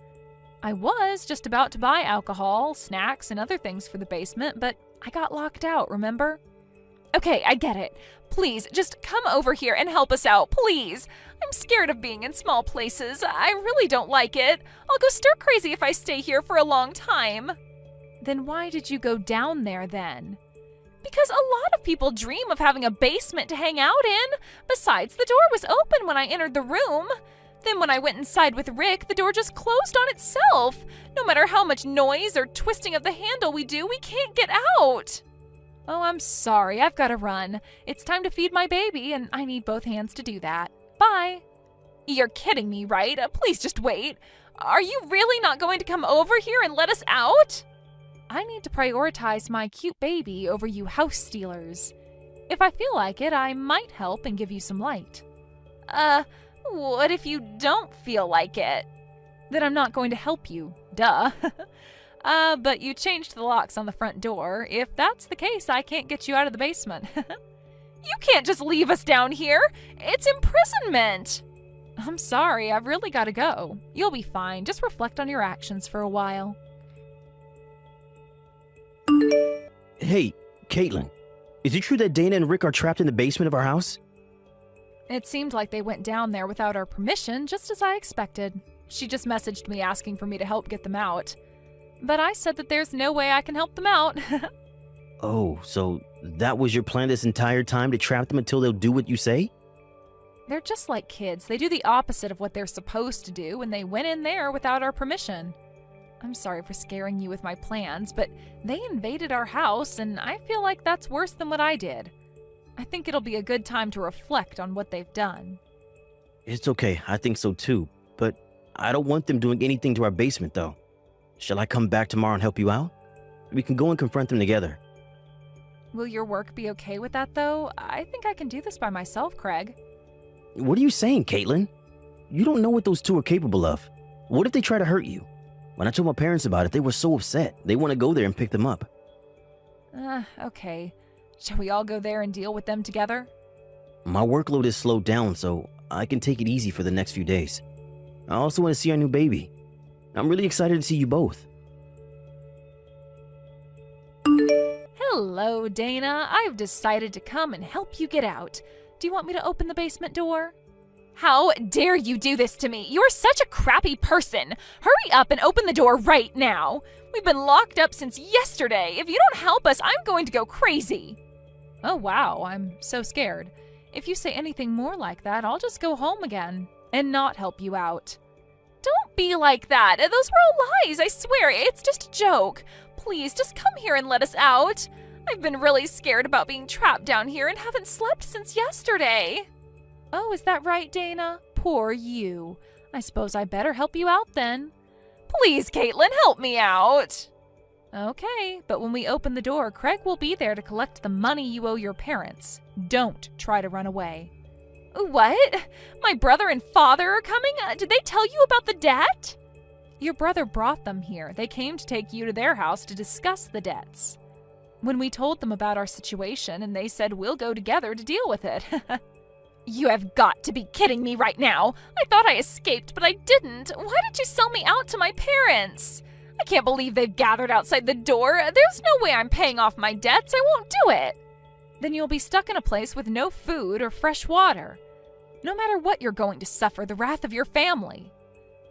Speaker 3: I was just about to buy alcohol, snacks, and other things for the basement, but I got locked out, remember? Okay, I get it. Please, just come over here and help us out, please. I'm scared of being in small places. I really don't like it. I'll go stir crazy if I stay here for a long time. Then why did you go down there then? Because a lot of people dream of having a basement to hang out in. Besides, the door was open when I entered the room. Then when I went inside with Rick, the door just closed on itself. No matter how much noise or twisting of the handle we do, we can't get out. Oh, I'm sorry. I've got to run. It's time to feed my baby, and I need both hands to do that. Bye. You're kidding me, right? Please just wait. Are you really not going to come over here and let us out? I need to prioritize my cute baby over you house stealers. If I feel like it, I might help and give you some light. What if you don't feel like it? Then I'm not going to help you. Duh. But you changed the locks on the front door. If that's the case, I can't get you out of the basement. You can't just leave us down here. It's imprisonment. I'm sorry, I've really got to go. You'll be fine. Just reflect on your actions for a while.
Speaker 2: Hey, Caitlin, is it true that Dana and Rick are trapped in the basement of our house?
Speaker 3: It seemed like they went down there without our permission, just as I expected. She just messaged me asking for me to help get them out. But I said that there's no way I can help them out.
Speaker 2: Oh, so that was your plan this entire time, to trap them until they'll do what you say?
Speaker 3: They're just like kids. They do the opposite of what they're supposed to do, and they went in there without our permission. I'm sorry for scaring you with my plans, but they invaded our house, and I feel like that's worse than what I did. I think it'll be a good time to reflect on what they've done.
Speaker 2: It's okay, I think so too, but I don't want them doing anything to our basement though. Shall I come back tomorrow and help you out? We can go and confront them together.
Speaker 3: Will your work be okay with that, though? I think I can do this by myself, Craig.
Speaker 2: What are you saying, Caitlin? You don't know what those two are capable of. What if they try to hurt you? When I told my parents about it, they were so upset. They want to go there and pick them up.
Speaker 3: Okay. Shall we all go there and deal with them together?
Speaker 2: My workload is slowed down, so I can take it easy for the next few days. I also want to see our new baby. I'm really excited to see you both.
Speaker 3: Hello, Dana. I've decided to come and help you get out. Do you want me to open the basement door? How dare you do this to me? You're such a crappy person. Hurry up and open the door right now. We've been locked up since yesterday. If you don't help us, I'm going to go crazy. Oh, wow. I'm so scared. If you say anything more like that, I'll just go home again and not help you out. Don't be like that. Those were all lies, I swear. It's just a joke. Please, just come here and let us out. I've been really scared about being trapped down here and haven't slept since yesterday. Oh, is that right, Dana? Poor you. I suppose I better help you out then. Please, Caitlin, help me out. Okay, but when we open the door, Craig will be there to collect the money you owe your parents. Don't try to run away. What? My brother and father are coming? Did they tell you about the debt? Your brother brought them here. They came to take you to their house to discuss the debts. When we told them about our situation, and they said we'll go together to deal with it. You have got to be kidding me right now. I thought I escaped, but I didn't. Why did you sell me out to my parents? I can't believe they've gathered outside the door. There's no way I'm paying off my debts. I won't do it. Then you'll be stuck in a place with no food or fresh water. No matter what, you're going to suffer the wrath of your family.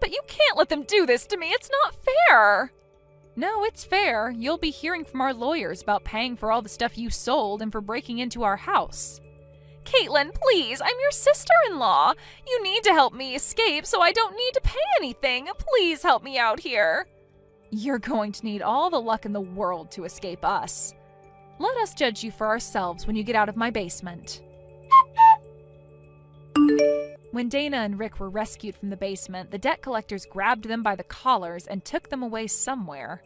Speaker 3: But you can't let them do this to me. It's not fair. No, it's fair. You'll be hearing from our lawyers about paying for all the stuff you sold and for breaking into our house. Caitlin, please, I'm your sister-in-law. You need to help me escape so I don't need to pay anything. Please help me out here. You're going to need all the luck in the world to escape us. Let us judge you for ourselves when you get out of my basement. When Dana and Rick were rescued from the basement, the debt collectors grabbed them by the collars and took them away somewhere.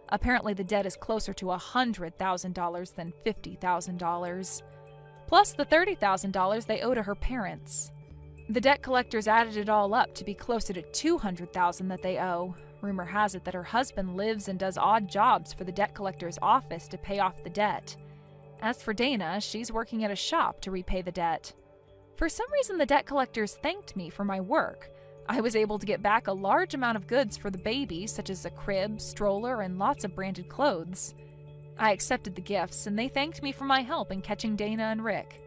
Speaker 3: Apparently the debt is closer to $100,000 than $50,000. Plus the $30,000 they owe to her parents. The debt collectors added it all up to be closer to $200,000 that they owe. Rumor has it that her husband lives and does odd jobs for the debt collector's office to pay off the debt. As for Dana, she's working at a shop to repay the debt. For some reason, the debt collectors thanked me for my work. I was able to get back a large amount of goods for the baby, such as a crib, stroller, and lots of branded clothes. I accepted the gifts, and they thanked me for my help in catching Dana and Rick.